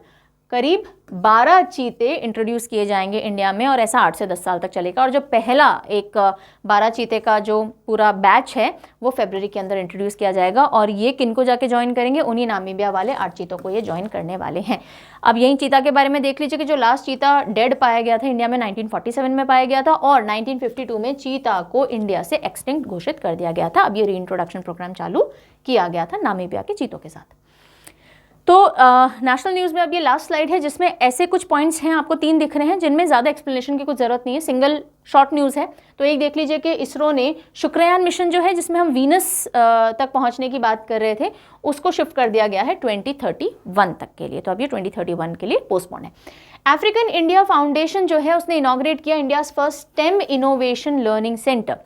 [SPEAKER 1] करीब 12 चीते इंट्रोड्यूस किए जाएंगे इंडिया में, और ऐसा 8 से 10 साल तक चलेगा। और जो पहला एक 12 चीते का जो पूरा बैच है वो फरवरी के अंदर इंट्रोड्यूस किया जाएगा। और ये किनको जाके ज्वाइन करेंगे? उन्हीं नामीबिया वाले 8 चीतों को ये ज्वाइन करने वाले हैं। अब यही चीता के बारे में देख लीजिए कि जो लास्ट चीता डेड पाया गया था इंडिया में 1947 में पाया गया था, और 1952 में चीता को इंडिया से एक्सटिंक्ट घोषित कर दिया गया था। अब ये रीइंट्रोडक्शन प्रोग्राम चालू किया गया था नामीबिया के चीतों के साथ। तो नेशनल न्यूज़ में अब ये लास्ट स्लाइड है जिसमें ऐसे कुछ पॉइंट्स हैं, आपको 3 दिख रहे हैं, जिनमें ज़्यादा एक्सप्लेनेशन की कुछ ज़रूरत नहीं है, सिंगल शॉर्ट न्यूज़ है। तो एक देख लीजिए कि इसरो ने शुक्रयान मिशन जो है, जिसमें हम वीनस तक पहुंचने की बात कर रहे थे, उसको शिफ्ट कर दिया गया है 2031 तक के लिए। तो अब ये 2031 के लिए पोस्टपोन है। अफ्रीकन इंडिया फाउंडेशन जो है उसने इनॉग्रेट किया India's first STEM innovation learning centre.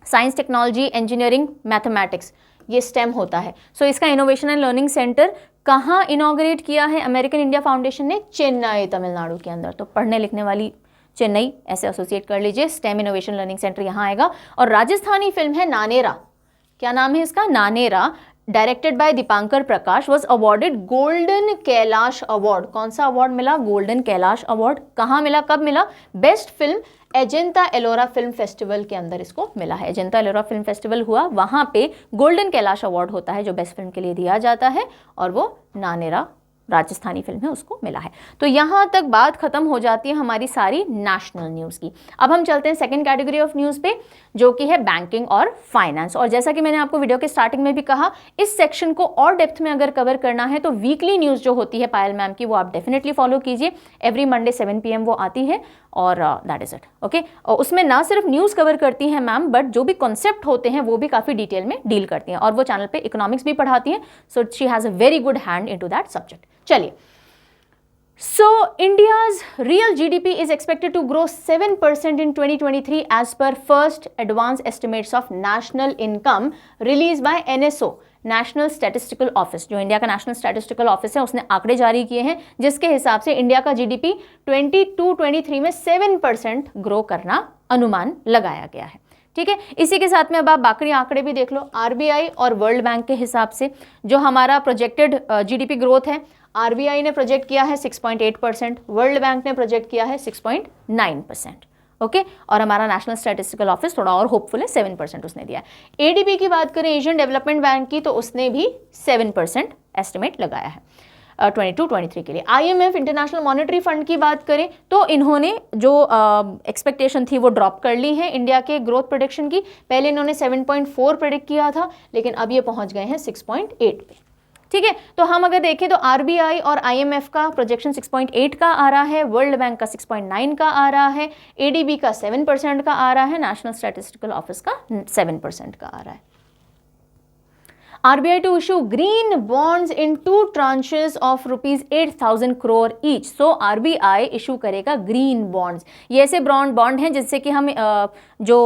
[SPEAKER 1] Science, technology, engineering, mathematics, ये STEM होता है। सो इसका इनोवेशन एंड लर्निंग सेंटर कहाँ इनॉग्रेट किया है अमेरिकन इंडिया फाउंडेशन ने? चेन्नई, तमिलनाडु के अंदर। तो पढ़ने लिखने वाली चेन्नई ऐसे एसोसिएट कर लीजिए। STEM इनोवेशन लर्निंग सेंटर यहाँ आएगा। और राजस्थानी फिल्म है नानेरा, क्या नाम है इसका? Nanera, directed by Dipankar Prakash, was awarded golden Kailash award. कौन सा अवार्ड मिला? Golden Kailash award. कहाँ मिला, कब मिला? Best film Ajanta Ellora film festival के अंदर इसको मिला है। एजेंटा एलोरा फिल्म फेस्टिवल हुआ, वहाँ पे गोल्डन कैलाश अवार्ड होता है जो बेस्ट फिल्म के लिए दिया जाता है, और वो नानेरा राजस्थानी फिल्म है उसको मिला है। तो यहाँ तक बात खत्म हो जाती है हमारी सारी नेशनल न्यूज़ की। अब हम चलते हैं सेकंड कैटेगरी ऑफ न्यूज़ पे, जो कि है बैंकिंग और फाइनेंस। और जैसा कि मैंने आपको वीडियो के स्टार्टिंग में भी कहा, इस सेक्शन को और डेप्थ में अगर कवर करना है तो वीकली न्यूज़ जो होती है पायल मैम की, वो आप डेफिनेटली फॉलो कीजिए। एवरी मंडे 7 PM वो आती है, और दैट इज इट। ओके, और उसमें ना सिर्फ न्यूज़ कवर करती हैं मैम, बट जो भी कॉन्सेप्ट होते हैं वो भी काफ़ी डिटेल में डील करती हैं, और वो चैनल पे इकोनॉमिक्स भी पढ़ाती हैं, so she has a very good hand into that subject. चलिए, so India's real GDP is expected to grow 7% in 2023 as per first advanced estimates of national income released by NSO, national statistical office. जो इंडिया का नेशनल स्टैटिस्टिकल ऑफिस है उसने आंकड़े जारी किए हैं, जिसके हिसाब से इंडिया का जीडीपी 22-23 में 7% ग्रो करना अनुमान लगाया गया है। ठीक है, इसी के साथ में अब आप बाकी आंकड़े भी देख लो। आरबीआई और वर्ल्ड बैंक के हिसाब से जो हमारा प्रोजेक्टेड जीडीपी ग्रोथ है, आरबीआई ने प्रोजेक्ट किया है 6.8%, वर्ल्ड बैंक ने प्रोजेक्ट किया है 6.9%। ओके, और हमारा नेशनल स्टैटिस्टिकल ऑफिस थोड़ा और होपफुल है, 7% उसने दिया है। एडीबी की बात करें, एशियन डेवलपमेंट बैंक की, तो उसने भी 7% एस्टिमेट लगाया है 22-23 के लिए। आईएमएफ, इंटरनेशनल मॉनेटरी फंड की बात करें तो इन्होंने जो एक्सपेक्टेशन थी वो ड्रॉप कर ली है इंडिया के ग्रोथ प्रोडिक्शन की। पहले इन्होंने 7.4 प्रेडिक्ट किया था, लेकिन अब ये पहुंच गए हैं 6.8 पे। ठीक है, तो हम अगर देखें तो आरबीआई और आईएमएफ का प्रोजेक्शन 6.8 का आ रहा है, वर्ल्ड बैंक का 6.9 का आ रहा है, एडीबी का 7% का आ रहा है, नेशनल स्टैटिस्टिकल ऑफिस का 7% का आ रहा है। RBI to issue green bonds in 2 tranches of rupees 8,000 crore each. So RBI issue करेगा green bonds। ये ऐसे बॉन्ड हैं जिससे कि हम जो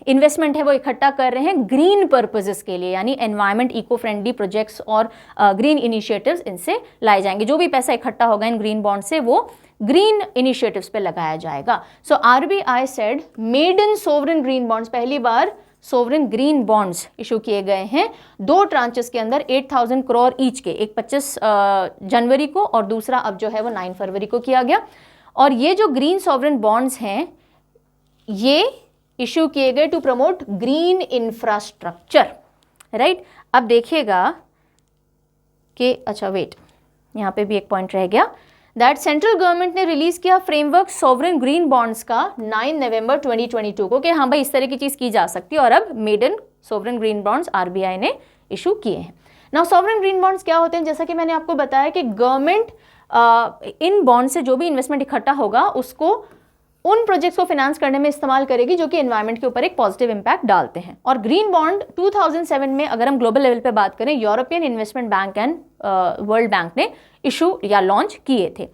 [SPEAKER 1] इन्वेस्टमेंट है वो इकट्ठा कर रहे हैं ग्रीन पर्पसेस के लिए, यानी एनवायरमेंट, इको फ्रेंडली प्रोजेक्ट्स और ग्रीन इनिशिएटिव्स इनसे लाए जाएंगे। जो भी पैसा इकट्ठा होगा इन ग्रीन बॉन्ड से वो ग्रीन इनिशिएटिव्स पे लगाया जाएगा। So RBI said maiden sovereign green bonds, पहली बार सोवरेन ग्रीन बॉन्ड्स इशू किए गए हैं 2 ट्रांचेस के अंदर 8,000 करोड़ ईच के, एक 25 जनवरी को और दूसरा अब जो है वो 9 फरवरी को किया गया। और ये जो ग्रीन सोवरेन बॉन्ड्स हैं ये इशू किए गए to promote green infrastructure, right. अब देखिएगा कि अच्छा वेट, यहाँ पे भी एक पॉइंट रह गया, दैट सेंट्रल गवर्नमेंट ने रिलीज किया फ्रेमवर्क सोवरेन ग्रीन बॉन्ड्स का 9 नवंबर 2022 को, कि हाँ भाई इस तरह की चीज की जा सकती है, और अब maiden sovereign green bonds RBI ने इशू किए हैं। नाउ सोवरेन ग्रीन बॉन्ड्स क्या होते हैं, जैसा कि मैंने आपको बताया कि गवर्नमेंट इन बॉन्ड से जो भी इन्वेस्टमेंट इकट्ठा होगा उसको उन प्रोजेक्ट्स को फाइनेंस करने में इस्तेमाल करेगी जो कि एनवायरनमेंट के ऊपर एक पॉजिटिव इंपैक्ट डालते हैं। और ग्रीन बॉन्ड 2007 में अगर हम ग्लोबल लेवल पे बात करें, European investment bank and world bank ने इशू या लॉन्च किए थे।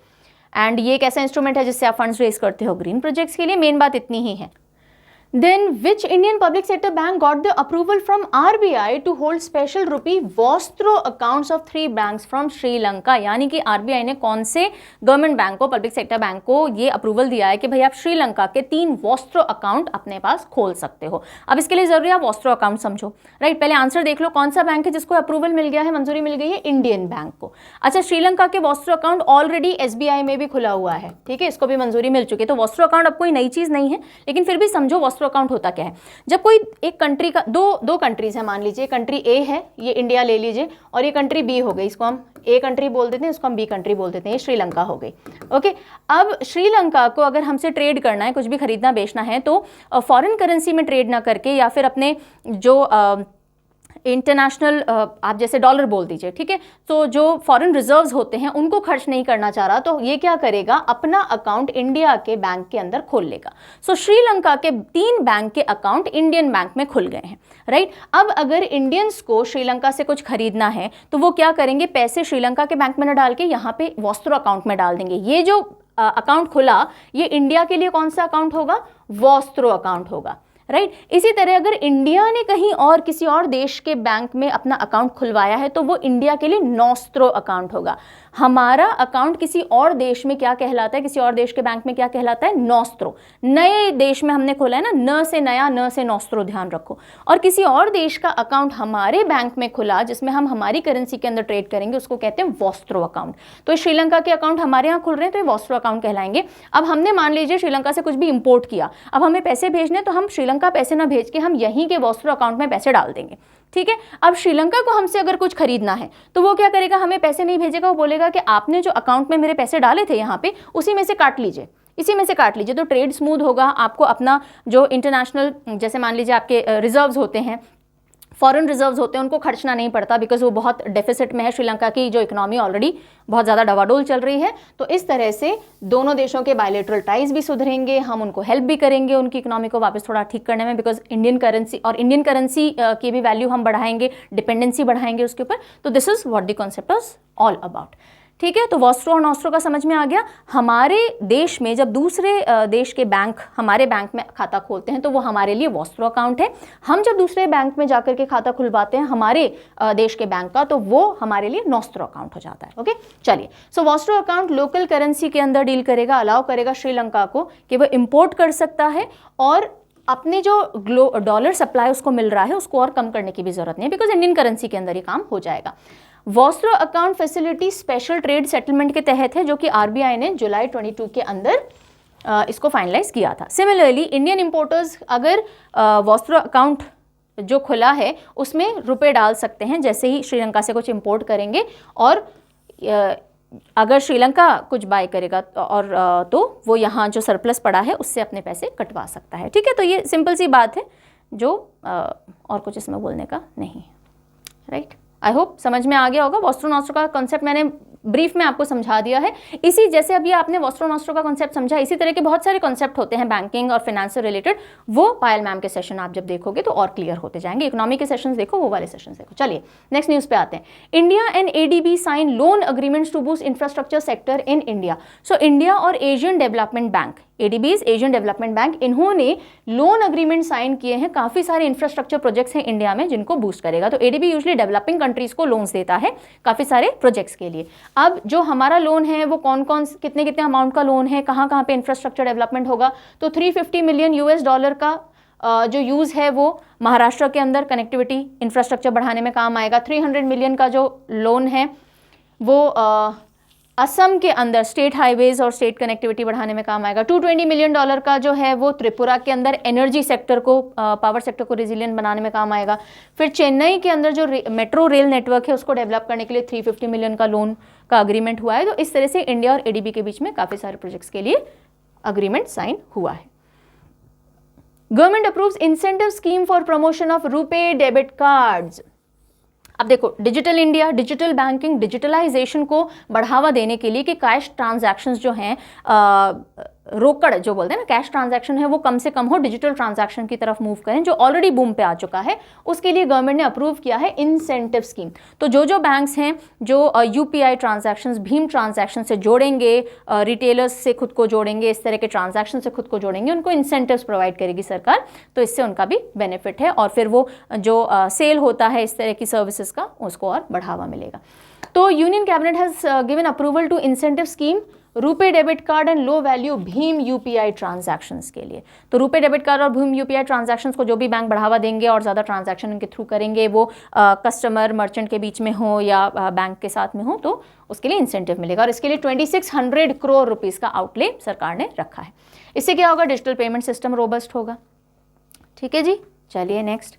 [SPEAKER 1] एंड ये एक ऐसा इंस्ट्रूमेंट है जिससे आप फंड्स रेज करते हो ग्रीन प्रोजेक्ट्स के लिए। मेन बात इतनी ही है। Then which Indian public sector bank got the approval from RBI to hold special rupee Vostro accounts of 3 banks from Sri Lanka? यानी कि RBI ने कौन से गवर्नमेंट बैंक को, पब्लिक सेक्टर बैंक को ये अप्रूवल दिया है कि भाई आप श्रीलंका के 3 वॉस्ट्रो अकाउंट अपने पास खोल सकते हो। अब इसके लिए जरूरी है आप वॉस्ट्रो अकाउंट समझो, राइट। पहले आंसर देख लो, कौन सा बैंक है जिसको अप्रूवल मिल गया है, मंजूरी मिल गई है, इंडियन बैंक को। अच्छा, श्रीलंका के वॉस्ट्रो अकाउंट ऑलरेडी SBI में भी खुला हुआ है, ठीक है, इसको भी मंजूरी मिल चुकी है। तो वॉस्ट्रो अकाउंट अब कोई नई चीज नहीं है, लेकिन फिर भी समझो अकाउंट होता क्या है। जब कोई एक कंट्री का दो कंट्रीज है, मान लीजिए कंट्री ए है, ये इंडिया ले लीजिए, और ये कंट्री बी हो गई, इसको हम ए कंट्री बोल देते हैं, इसको हम बी कंट्री बोल देते हैं, ये श्रीलंका हो गई। ओके, अब श्रीलंका को अगर हमसे ट्रेड करना है, कुछ भी खरीदना बेचना है, तो फॉरेन करेंसी में ट्रेड ना करके या फिर अपने जो इंटरनेशनल आप जैसे डॉलर बोल दीजिए, ठीक है, तो जो फॉरेन रिजर्व्स होते हैं उनको खर्च नहीं करना चाह रहा, तो ये क्या करेगा, अपना अकाउंट इंडिया के बैंक के अंदर खोल लेगा। सो श्रीलंका के 3 बैंक के अकाउंट इंडियन बैंक में खुल गए हैं, राइट। अब अगर इंडियंस को श्रीलंका से कुछ खरीदना है तो वो क्या करेंगे, पैसे श्रीलंका के बैंक में न डाल के यहाँ पे वॉस्ट्रो अकाउंट में डाल देंगे। ये जो अकाउंट खुला ये इंडिया के लिए कौन सा अकाउंट होगा, वॉस्ट्रो अकाउंट होगा, राइट। इसी तरह अगर इंडिया ने कहीं और किसी और देश के बैंक में अपना अकाउंट खुलवाया है तो वो इंडिया के लिए नॉस्ट्रो अकाउंट होगा। हमारा अकाउंट किसी और देश में क्या कहलाता है, किसी और देश के बैंक में क्या कहलाता है, नॉस्ट्रो। नए देश में हमने खोला है ना, न से नया, न से नॉस्ट्रो, ध्यान रखो। और किसी और देश का अकाउंट हमारे बैंक में खुला जिसमें हम हमारी करेंसी के अंदर ट्रेड करेंगे, उसको कहते हैं वॉस्ट्रो अकाउंट। तो श्रीलंका के अकाउंट हमारे यहाँ खुल रहे हैं तो ये वॉस्ट्रो अकाउंट कहलाएंगे। अब हमने मान लीजिए श्रीलंका से कुछ भी इंपोर्ट किया, अब हमें पैसे भेजने, तो हम श्रीलंका पैसे ना भेज के हम यहीं के वॉस्ट्रो अकाउंट में पैसे डाल देंगे, ठीक है। अब श्रीलंका को हमसे अगर कुछ खरीदना है तो वो क्या करेगा, हमें पैसे नहीं भेजेगा, वो बोलेगा कि आपने जो अकाउंट में मेरे पैसे डाले थे यहाँ पे, उसी में से काट लीजिए, इसी में से काट लीजिए, तो ट्रेड स्मूथ होगा। आपको अपना जो इंटरनेशनल, जैसे मान लीजिए आपके रिजर्व्स होते हैं, फॉरेन रिजर्व्स होते हैं उनको खर्चना नहीं पड़ता, बिकॉज वो बहुत डेफिसिट में है। श्रीलंका की जो इकोनॉमी ऑलरेडी बहुत ज़्यादा डवाडोल चल रही है। तो इस तरह से दोनों देशों के बायलैटरल टाइज भी सुधरेंगे, हम उनको हेल्प भी करेंगे उनकी इकोनॉमी को वापस थोड़ा ठीक करने में, बिकॉज इंडियन करेंसी की भी वैल्यू हम बढ़ाएंगे, डिपेंडेंसी बढ़ाएंगे उसके ऊपर। तो this is what the concept is all about. ठीक है, तो वॉस्ट्रो और नॉस्ट्रो का समझ में आ गया। हमारे देश में जब दूसरे देश के बैंक हमारे बैंक में खाता खोलते हैं तो वो हमारे लिए वॉस्ट्रो अकाउंट है। हम जब दूसरे बैंक में जाकर के खाता खुलवाते हैं हमारे देश के बैंक का, तो वो हमारे लिए नॉस्ट्रो अकाउंट हो जाता है। ओके, चलिए। सो वॉस्ट्रो अकाउंट लोकल करेंसी के अंदर डील करेगा, अलाउ करेगा श्रीलंका को कि वो इंपोर्ट कर सकता है और अपने जो डॉलर सप्लाई उसको मिल रहा है उसको और कम करने की भी जरूरत नहीं है, बिकॉज इंडियन करेंसी के अंदर ही काम हो जाएगा। Vostro account facility special trade settlement के तहत है, जो कि आरबीआई ने जुलाई 22 के अंदर इसको फाइनलाइज किया था। सिमिलरली इंडियन इंपोर्टर्स अगर वॉस्ट्रो अकाउंट जो खुला है उसमें रुपए डाल सकते हैं जैसे ही श्रीलंका से कुछ इंपोर्ट करेंगे, और अगर श्रीलंका कुछ बाय करेगा और तो वो यहाँ जो सरप्लस पड़ा है उससे अपने पैसे कटवा सकता है। ठीक है, तो ये सिंपल सी बात है जो और कुछ इसमें बोलने का नहीं, राइट। आई होप समझ में आ गया होगा। वॉस्ट्रो नॉस्ट्रो का कॉन्सेप्ट मैंने ब्रीफ में आपको समझा दिया है। इसी जैसे अभी आपने वॉस्ट्रो नॉस्ट्रो का कॉन्सेप्ट समझा, इसी तरह के बहुत सारे कॉन्सेप्ट होते हैं बैंकिंग और फाइनेंस से रिलेटेड। वो पायल मैम के सेशन आप जब देखोगे तो और क्लियर होते जाएंगे। इकोनॉमी के सेशंस देखो, वो वाले सेशंस देखो। चलिए नेक्स्ट न्यूज़ पे आते हैं। India and ADB sign loan agreements to boost infrastructure sector in India. So India और Asian development bank, ADB's Asian development bank, इन्होंने लोन अग्रीमेंट साइन किए हैं। काफ़ी सारे इंफ्रास्ट्रक्चर प्रोजेक्ट्स हैं इंडिया में जिनको बूस्ट करेगा। तो एडीबी यूजुअली डेवलपिंग कंट्रीज को लोन्स देता है काफ़ी सारे प्रोजेक्ट्स के लिए। अब जो हमारा लोन है वो कौन कौन कितने कितने अमाउंट का लोन है, कहाँ कहाँ पे इंफ्रास्ट्रक्चर डेवलपमेंट होगा, तो 350 मिलियन US डॉलर का जो यूज़ है वो महाराष्ट्र के अंदर कनेक्टिविटी इंफ्रास्ट्रक्चर बढ़ाने में काम आएगा। 300 मिलियन का जो लोन है वो असम के अंदर स्टेट हाईवेज और स्टेट कनेक्टिविटी बढ़ाने में काम आएगा। 220 मिलियन डॉलर का जो है वो त्रिपुरा के अंदर एनर्जी सेक्टर को, पावर सेक्टर को रिजिलियंट बनाने में काम आएगा। फिर चेन्नई के अंदर जो मेट्रो रेल नेटवर्क है उसको डेवलप करने के लिए 350 मिलियन का लोन का अग्रीमेंट हुआ है। तो इस तरह से इंडिया और एडीबी के बीच में काफ़ी सारे प्रोजेक्ट्स के लिए अग्रीमेंट साइन हुआ है। Government approves incentive scheme for promotion of RuPay debit cards. अब देखो, digital India, digital banking, digitalisation को बढ़ावा देने के लिए कि कैश ट्रांजैक्शंस जो हैं, रोकड़ जो बोलते हैं ना, कैश ट्रांजैक्शन है वो कम से कम हो, डिजिटल ट्रांजैक्शन की तरफ मूव करें, जो ऑलरेडी बूम पे आ चुका है, उसके लिए गवर्नमेंट ने अप्रूव किया है इंसेंटिव स्कीम। तो जो बैंक्स हैं जो यूपीआई ट्रांजैक्शंस, भीम ट्रांजैक्शन से जोड़ेंगे, रिटेलर्स से खुद को जोड़ेंगे, इस तरह के ट्रांजैक्शन से खुद को जोड़ेंगे, उनको इंसेंटिव्स प्रोवाइड करेगी सरकार। तो इससे उनका भी बेनिफिट है और फिर वो जो सेल होता है इस तरह की सर्विसेज का, उसको और बढ़ावा मिलेगा। तो union cabinet has given approval to incentive scheme RuPay debit card and low value भीम यूपीआई ट्रांजैक्शंस के लिए। तो रुपे डेबिट कार्ड और भीम यूपीआई ट्रांजैक्शंस को जो भी बैंक बढ़ावा देंगे और ज़्यादा ट्रांजैक्शन उनके थ्रू करेंगे, वो कस्टमर मर्चेंट के बीच में हो या बैंक के साथ में हो, तो उसके लिए इंसेंटिव मिलेगा। और इसके लिए 2600 करोड़ रुपीज़ का आउटले सरकार ने रखा है। इससे क्या होगा, डिजिटल पेमेंट सिस्टम रोबस्ट होगा। ठीक है जी, चलिए नेक्स्ट।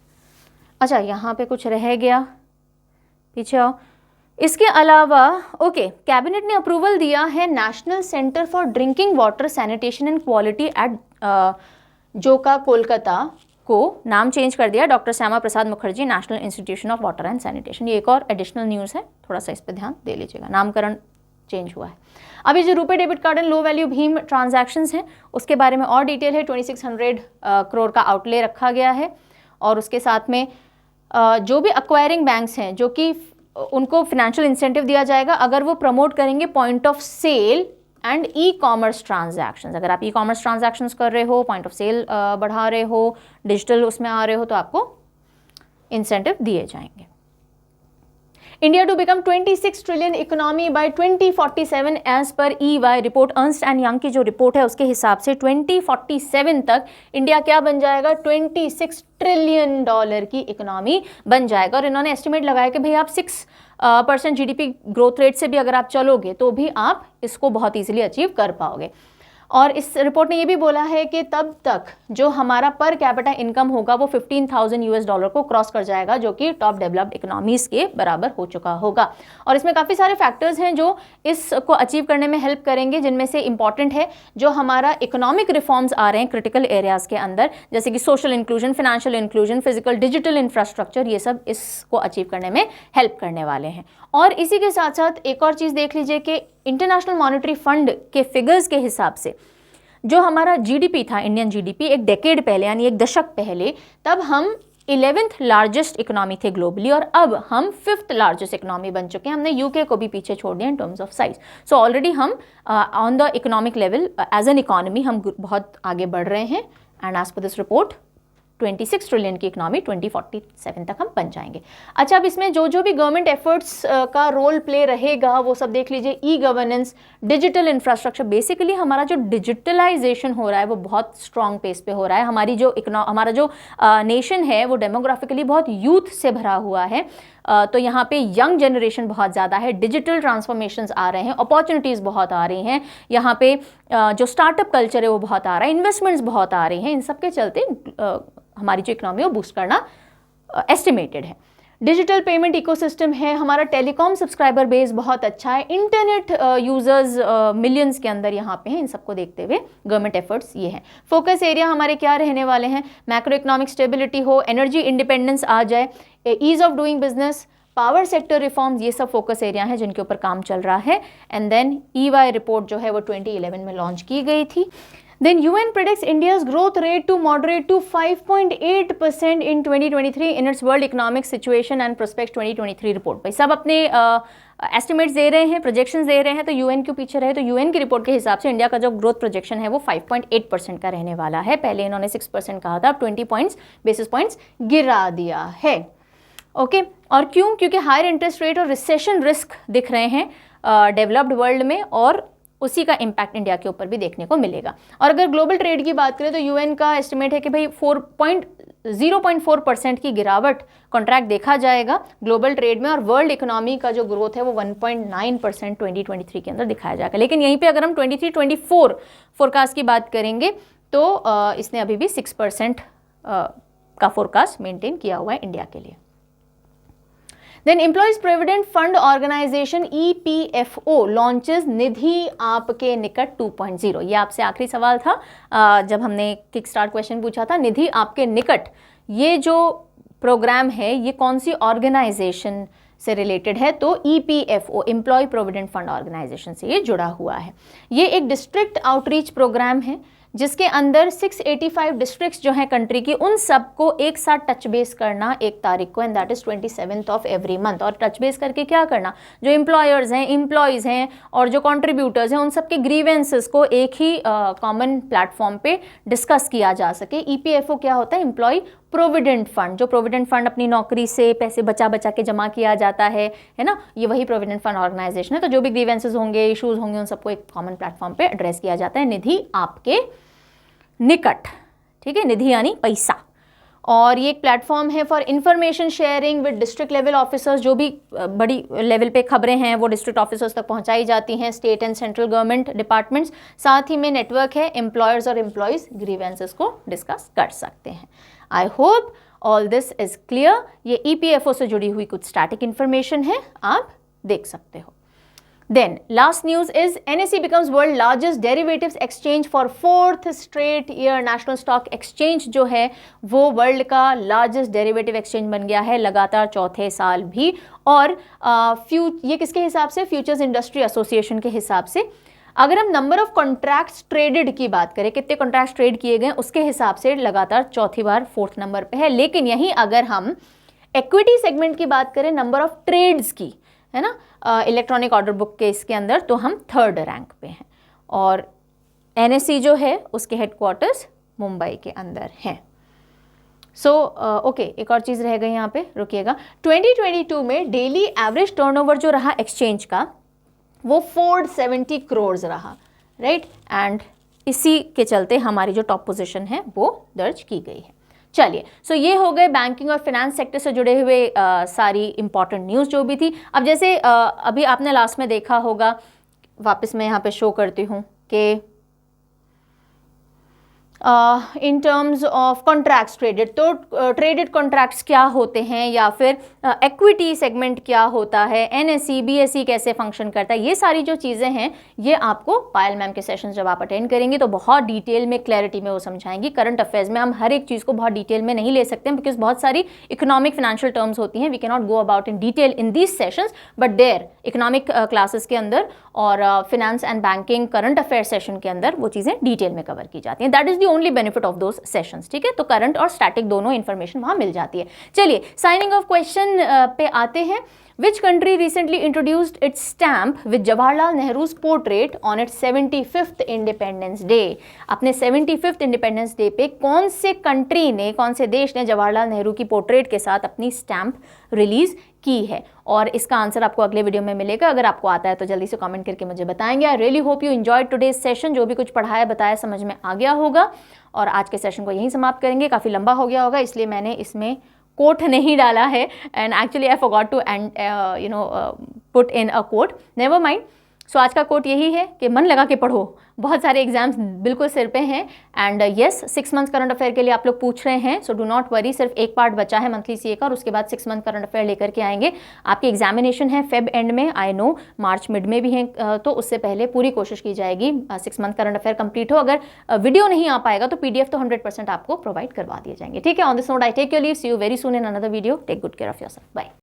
[SPEAKER 1] अच्छा, यहाँ पे कुछ रह गया, पीछे आओ। इसके अलावा ओके, कैबिनेट ने अप्रूवल दिया है national centre for drinking water sanitation and quality at Joka Kolkata को नाम चेंज कर दिया, doctor Shyama Prasad Mukherjee national institution of water and sanitation. ये एक और एडिशनल न्यूज़ है, थोड़ा सा इस पर ध्यान दे लीजिएगा, नामकरण चेंज हुआ है। अभी जो RuPay debit card and low value Bhim transactions हैं उसके बारे में और डिटेल है। 2600 करोड़ का आउटले रखा गया है और उसके साथ में जो भी अक्वायरिंग बैंक्स हैं जो कि उनको फिनेंशियल इंसेंटिव दिया जाएगा अगर वो प्रमोट करेंगे point of sale and e commerce transactions. अगर आप ई कॉमर्स ट्रांजैक्शंस कर रहे हो, पॉइंट ऑफ सेल बढ़ा रहे हो, डिजिटल उसमें आ रहे हो, तो आपको इंसेंटिव दिए जाएंगे। India to become 26 trillion economy by 2047 as per EY report. Ernst and Young की जो रिपोर्ट है उसके हिसाब से 2047 तक इंडिया क्या बन जाएगा, 26 ट्रिलियन डॉलर की इकोनॉमी बन जाएगा। और इन्होंने एस्टिमेट लगाया कि भाई आप 6% GDP ग्रोथ रेट से भी अगर आप चलोगे तो भी आप इसको बहुत ईजिली अचीव कर पाओगे। और इस रिपोर्ट ने ये भी बोला है कि तब तक जो हमारा पर कैपिटा इनकम होगा वो $15,000 को क्रॉस कर जाएगा, जो कि टॉप डेवलप्ड इकोनॉमीज के बराबर हो चुका होगा। और इसमें काफ़ी सारे फैक्टर्स हैं जो इसको अचीव करने में हेल्प करेंगे, जिनमें से इंपॉर्टेंट है जो हमारा इकोनॉमिक रिफॉर्म्स आ रहे हैं क्रिटिकल एरियाज के अंदर, जैसे कि social inclusion, financial inclusion, physical digital infrastructure, ये सब इसको अचीव करने में हेल्प करने वाले हैं। और इसी के साथ साथ एक और चीज़ देख लीजिए कि इंटरनेशनल मॉनेटरी फंड के फिगर्स के हिसाब से जो हमारा जीडीपी था, इंडियन जीडीपी, एक डेकेड पहले यानी एक दशक पहले, तब हम 11th लार्जेस्ट इकोनॉमी थे ग्लोबली, और अब हम 5th लार्जेस्ट इकोनॉमी बन चुके हैं। हमने यूके को भी पीछे छोड़ दिया in terms of size. So already हम on the economic level as an economy हम बहुत आगे बढ़ रहे हैं। And as per this report 26 trillion की इकोनॉमी 2047 तक हम बन जाएंगे। अच्छा, अब इसमें जो जो भी गवर्नमेंट एफर्ट्स का रोल प्ले रहेगा वो सब देख लीजिए। E governance, digital infrastructure, basically हमारा जो डिजिटलाइजेशन हो रहा है वो बहुत स्ट्रॉन्ग पेस पे हो रहा है। हमारा जो नेशन है वो डेमोग्राफिकली बहुत यूथ से भरा हुआ है। तो यहाँ पे यंग जनरेशन बहुत ज़्यादा है, डिजिटल ट्रांसफॉर्मेशंस आ रहे हैं, अपॉर्चुनिटीज़ बहुत आ रही हैं, यहाँ पे जो स्टार्टअप कल्चर है वो बहुत आ रहा है, इन्वेस्टमेंट्स बहुत आ रही हैं। इन सब के चलते हमारी जो इकोनॉमी है वो बूस्ट करना एस्टिमेटेड है। डिजिटल पेमेंट इकोसिस्टम है, हमारा टेलीकॉम सब्सक्राइबर बेस बहुत अच्छा है, इंटरनेट यूजर्स मिलियंस के अंदर यहाँ पे हैं। इन सबको देखते हुए गवर्नमेंट एफर्ट्स ये हैं। फोकस एरिया हमारे क्या रहने वाले हैं? मैक्रो इकोनॉमिक स्टेबिलिटी हो, एनर्जी इंडिपेंडेंस आ जाए, ease of doing business, power sector reforms, ये सब फोकस एरिया हैं जिनके ऊपर काम चल रहा है। एंड देन EY रिपोर्ट जो है वो 2011 में लॉन्च की गई थी। Then UN predicts India's growth rate to moderate to 5.8% in 2023 in its World Economic Situation and Prospects 2023 report. भाई सब अपने एस्टिमेट्स दे रहे हैं, प्रोजेक्शंस दे रहे हैं, तो UN के पीछे रहे। तो UN की रिपोर्ट के हिसाब से इंडिया का जो ग्रोथ प्रोजेक्शन है वो 5.8% का रहने वाला है। पहले इन्होंने 6% कहा था, अब 20 बेसिस पॉइंट्स गिरा दिया है। ओके, और क्यों? क्योंकि हायर इंटरेस्ट रेट और रिसेशन रिस्क दिख रहे हैं डेवलप्ड वर्ल्ड में, और उसी का इम्पैक्ट इंडिया के ऊपर भी देखने को मिलेगा। और अगर ग्लोबल ट्रेड की बात करें तो यूएन का एस्टिमेट है कि भाई 0.4% की गिरावट कॉन्ट्रैक्ट देखा जाएगा ग्लोबल ट्रेड में, और वर्ल्ड इकोनॉमी का जो ग्रोथ है वो 1.9% 2023 के अंदर दिखाया जाएगा। लेकिन यहीं पे अगर हम 23-24 फोरकास्ट की बात करेंगे तो इसने अभी भी 6% का फोरकास्ट मेंटेन किया हुआ है इंडिया के लिए। Then Employees Provident Fund Organization EPFO launches निधि आपके निकट 2.0। ये आपसे आखिरी सवाल था जब हमने किक स्टार्ट क्वेश्चन पूछा था। निधि आपके निकट, ये जो प्रोग्राम है ये कौन सी ऑर्गेनाइजेशन से रिलेटेड है? तो EPFO, employ provident fund organisation से ये जुड़ा हुआ है। ये एक डिस्ट्रिक्ट आउटरीच प्रोग्राम है जिसके अंदर 685 डिस्ट्रिक्ट्स जो हैं कंट्री की, उन सबको एक साथ टच बेस करना 1 तारीख को, and that is 27th of every month. और टच बेस करके क्या करना? जो एम्प्लॉयर्स हैं, एम्प्लॉयज़ हैं और जो कंट्रीब्यूटर्स हैं, उन सबके ग्रीवेंसेस को एक ही कॉमन प्लेटफॉर्म पे डिस्कस किया जा सके। EPFO क्या होता है? Employ provident fund. जो प्रोविडेंट फंड अपनी नौकरी से पैसे बचा बचा के जमा किया जाता है ना, ये वही प्रोविडेंट फंड ऑर्गेनाइजेशन है। तो जो भी ग्रीवेंसेस होंगे, इश्यूज होंगे, उन सबको एक कॉमन प्लेटफॉर्म पे एड्रेस किया जाता है। निधि आपके निकट, ठीक है, निधि यानी पैसा। और ये एक प्लेटफॉर्म है for information sharing with district level officers. जो भी बड़ी लेवल पे खबरें हैं वो डिस्ट्रिक्ट ऑफिसर्स तक पहुंचाई जाती हैं, state and central government departments. साथ ही में नेटवर्क है, एम्प्लॉयर्स और एम्प्लॉयज़ ग्रीवेंसेस को डिस्कस कर सकते हैं। I hope all this is clear. ये EPFO से जुड़ी हुई कुछ स्टैटिक इन्फॉर्मेशन है, आप देख सकते हो। Then last news is NSE becomes world largest derivatives exchange for 4th straight year। National Stock Exchange जो है वो वर्ल्ड का लार्जेस्ट डेरिवेटिव एक्सचेंज बन गया है लगातार चौथे साल भी। और ये किसके हिसाब से? फ्यूचर्स इंडस्ट्री एसोसिएशन के हिसाब से। अगर हम नंबर ऑफ कॉन्ट्रैक्ट्स ट्रेडेड की बात करें, कितने कॉन्ट्रैक्ट्स ट्रेड किए गए, उसके हिसाब से लगातार चौथी बार 4th नंबर पे है। लेकिन यहीं अगर हम इक्विटी सेगमेंट की बात करें, नंबर ऑफ ट्रेड्स की, है ना, इलेक्ट्रॉनिक ऑर्डर बुक के इसके अंदर, तो हम 3rd रैंक पे हैं। और NSE जो है उसके हेडक्वार्टर्स मुंबई के अंदर हैं। सो ओके, एक और चीज़ रह गई यहाँ पे, रुकिएगा। 2022 में डेली एवरेज टर्नओवर जो रहा एक्सचेंज का वो 470 करोड़ रहा, राइट। एंड इसी के चलते हमारी जो टॉप पोजीशन है वो दर्ज की गई है। चलिए, सो ये हो गए बैंकिंग और फाइनेंस सेक्टर से जुड़े हुए सारी इंपॉर्टेंट न्यूज़ जो भी थी। अब जैसे अभी आपने लास्ट में देखा होगा, वापस मैं यहाँ पे शो करती हूँ कि इन टर्म्स ऑफ कॉन्ट्रैक्ट्स ट्रेडेड, तो ट्रेडेड कॉन्ट्रैक्ट्स क्या होते हैं या फिर इक्विटी सेगमेंट क्या होता है, एनएसई बीएसई कैसे फंक्शन करता है, ये सारी जो चीज़ें हैं ये आपको पायल मैम के सेशंस जब आप अटेंड करेंगे तो बहुत डिटेल में क्लैरिटी में वो समझाएंगी। करंट अफेयर्स में हम हर एक चीज़ को बहुत डिटेल में नहीं ले सकते हैं बिकॉज बहुत सारी इकोनॉमिक फाइनेंशियल टर्म्स होती हैं, we can not go about in detail in these sessions, but there economic classes के अंदर और finance and banking current affair session के अंदर वो चीज़ें डिटेल में कवर की जाती हैं। That is the only benefit of those sessions, ठीक है। तो करंट और स्टैटिक दोनों इन्फॉर्मेशन वहाँ मिल जाती है। चलिए साइनिंग ऑफ क्वेश्चन पे आते हैं। Which country recently introduced its stamp with Jawaharlal Nehru's portrait on its 75th Independence Day? अपने 75th Independence Day पे कौन से कंट्री ने, कौन से देश ने जवाहरलाल नेहरू की पोर्ट्रेट के साथ अपनी स्टैम्प रिलीज की है? और इसका आंसर आपको अगले वीडियो में मिलेगा। अगर आपको आता है तो जल्दी से कमेंट करके मुझे बताएंगे। I really hope you enjoyed today's session. जो भी कुछ पढ़ाया बताया समझ में आ गया होगा और आज के सेशन को यहीं समाप्त करेंगे। काफ़ी लंबा हो गया होगा इसलिए मैंने इसमें कोट नहीं डाला है and actually I forgot to put in a quote, never mind. So आज का कोट यही है कि मन लगा के पढ़ो, बहुत सारे एग्जाम्स बिल्कुल सिर पे हैं and yes 6 months current affair के लिए आप लोग पूछ रहे हैं, सो डू नॉट वरी। सिर्फ एक पार्ट बचा है मंथली सीए का और उसके बाद 6 मंथ करंट अफेयर लेकर के आएंगे। आपकी एग्जामिनेशन है फेब एंड में, आई नो मार्च मिड में भी है, तो उससे पहले पूरी कोशिश की जाएगी 6 मंथ करंट अफेयर कंप्लीट हो। अगर वीडियो नहीं आ पाएगा तो पीडीएफ तो 100% आपको प्रोवाइड करवा दिए जाएंगे, ठीक है। On this note I take your leave, see you very soon in another video. Take good care of yourself, bye.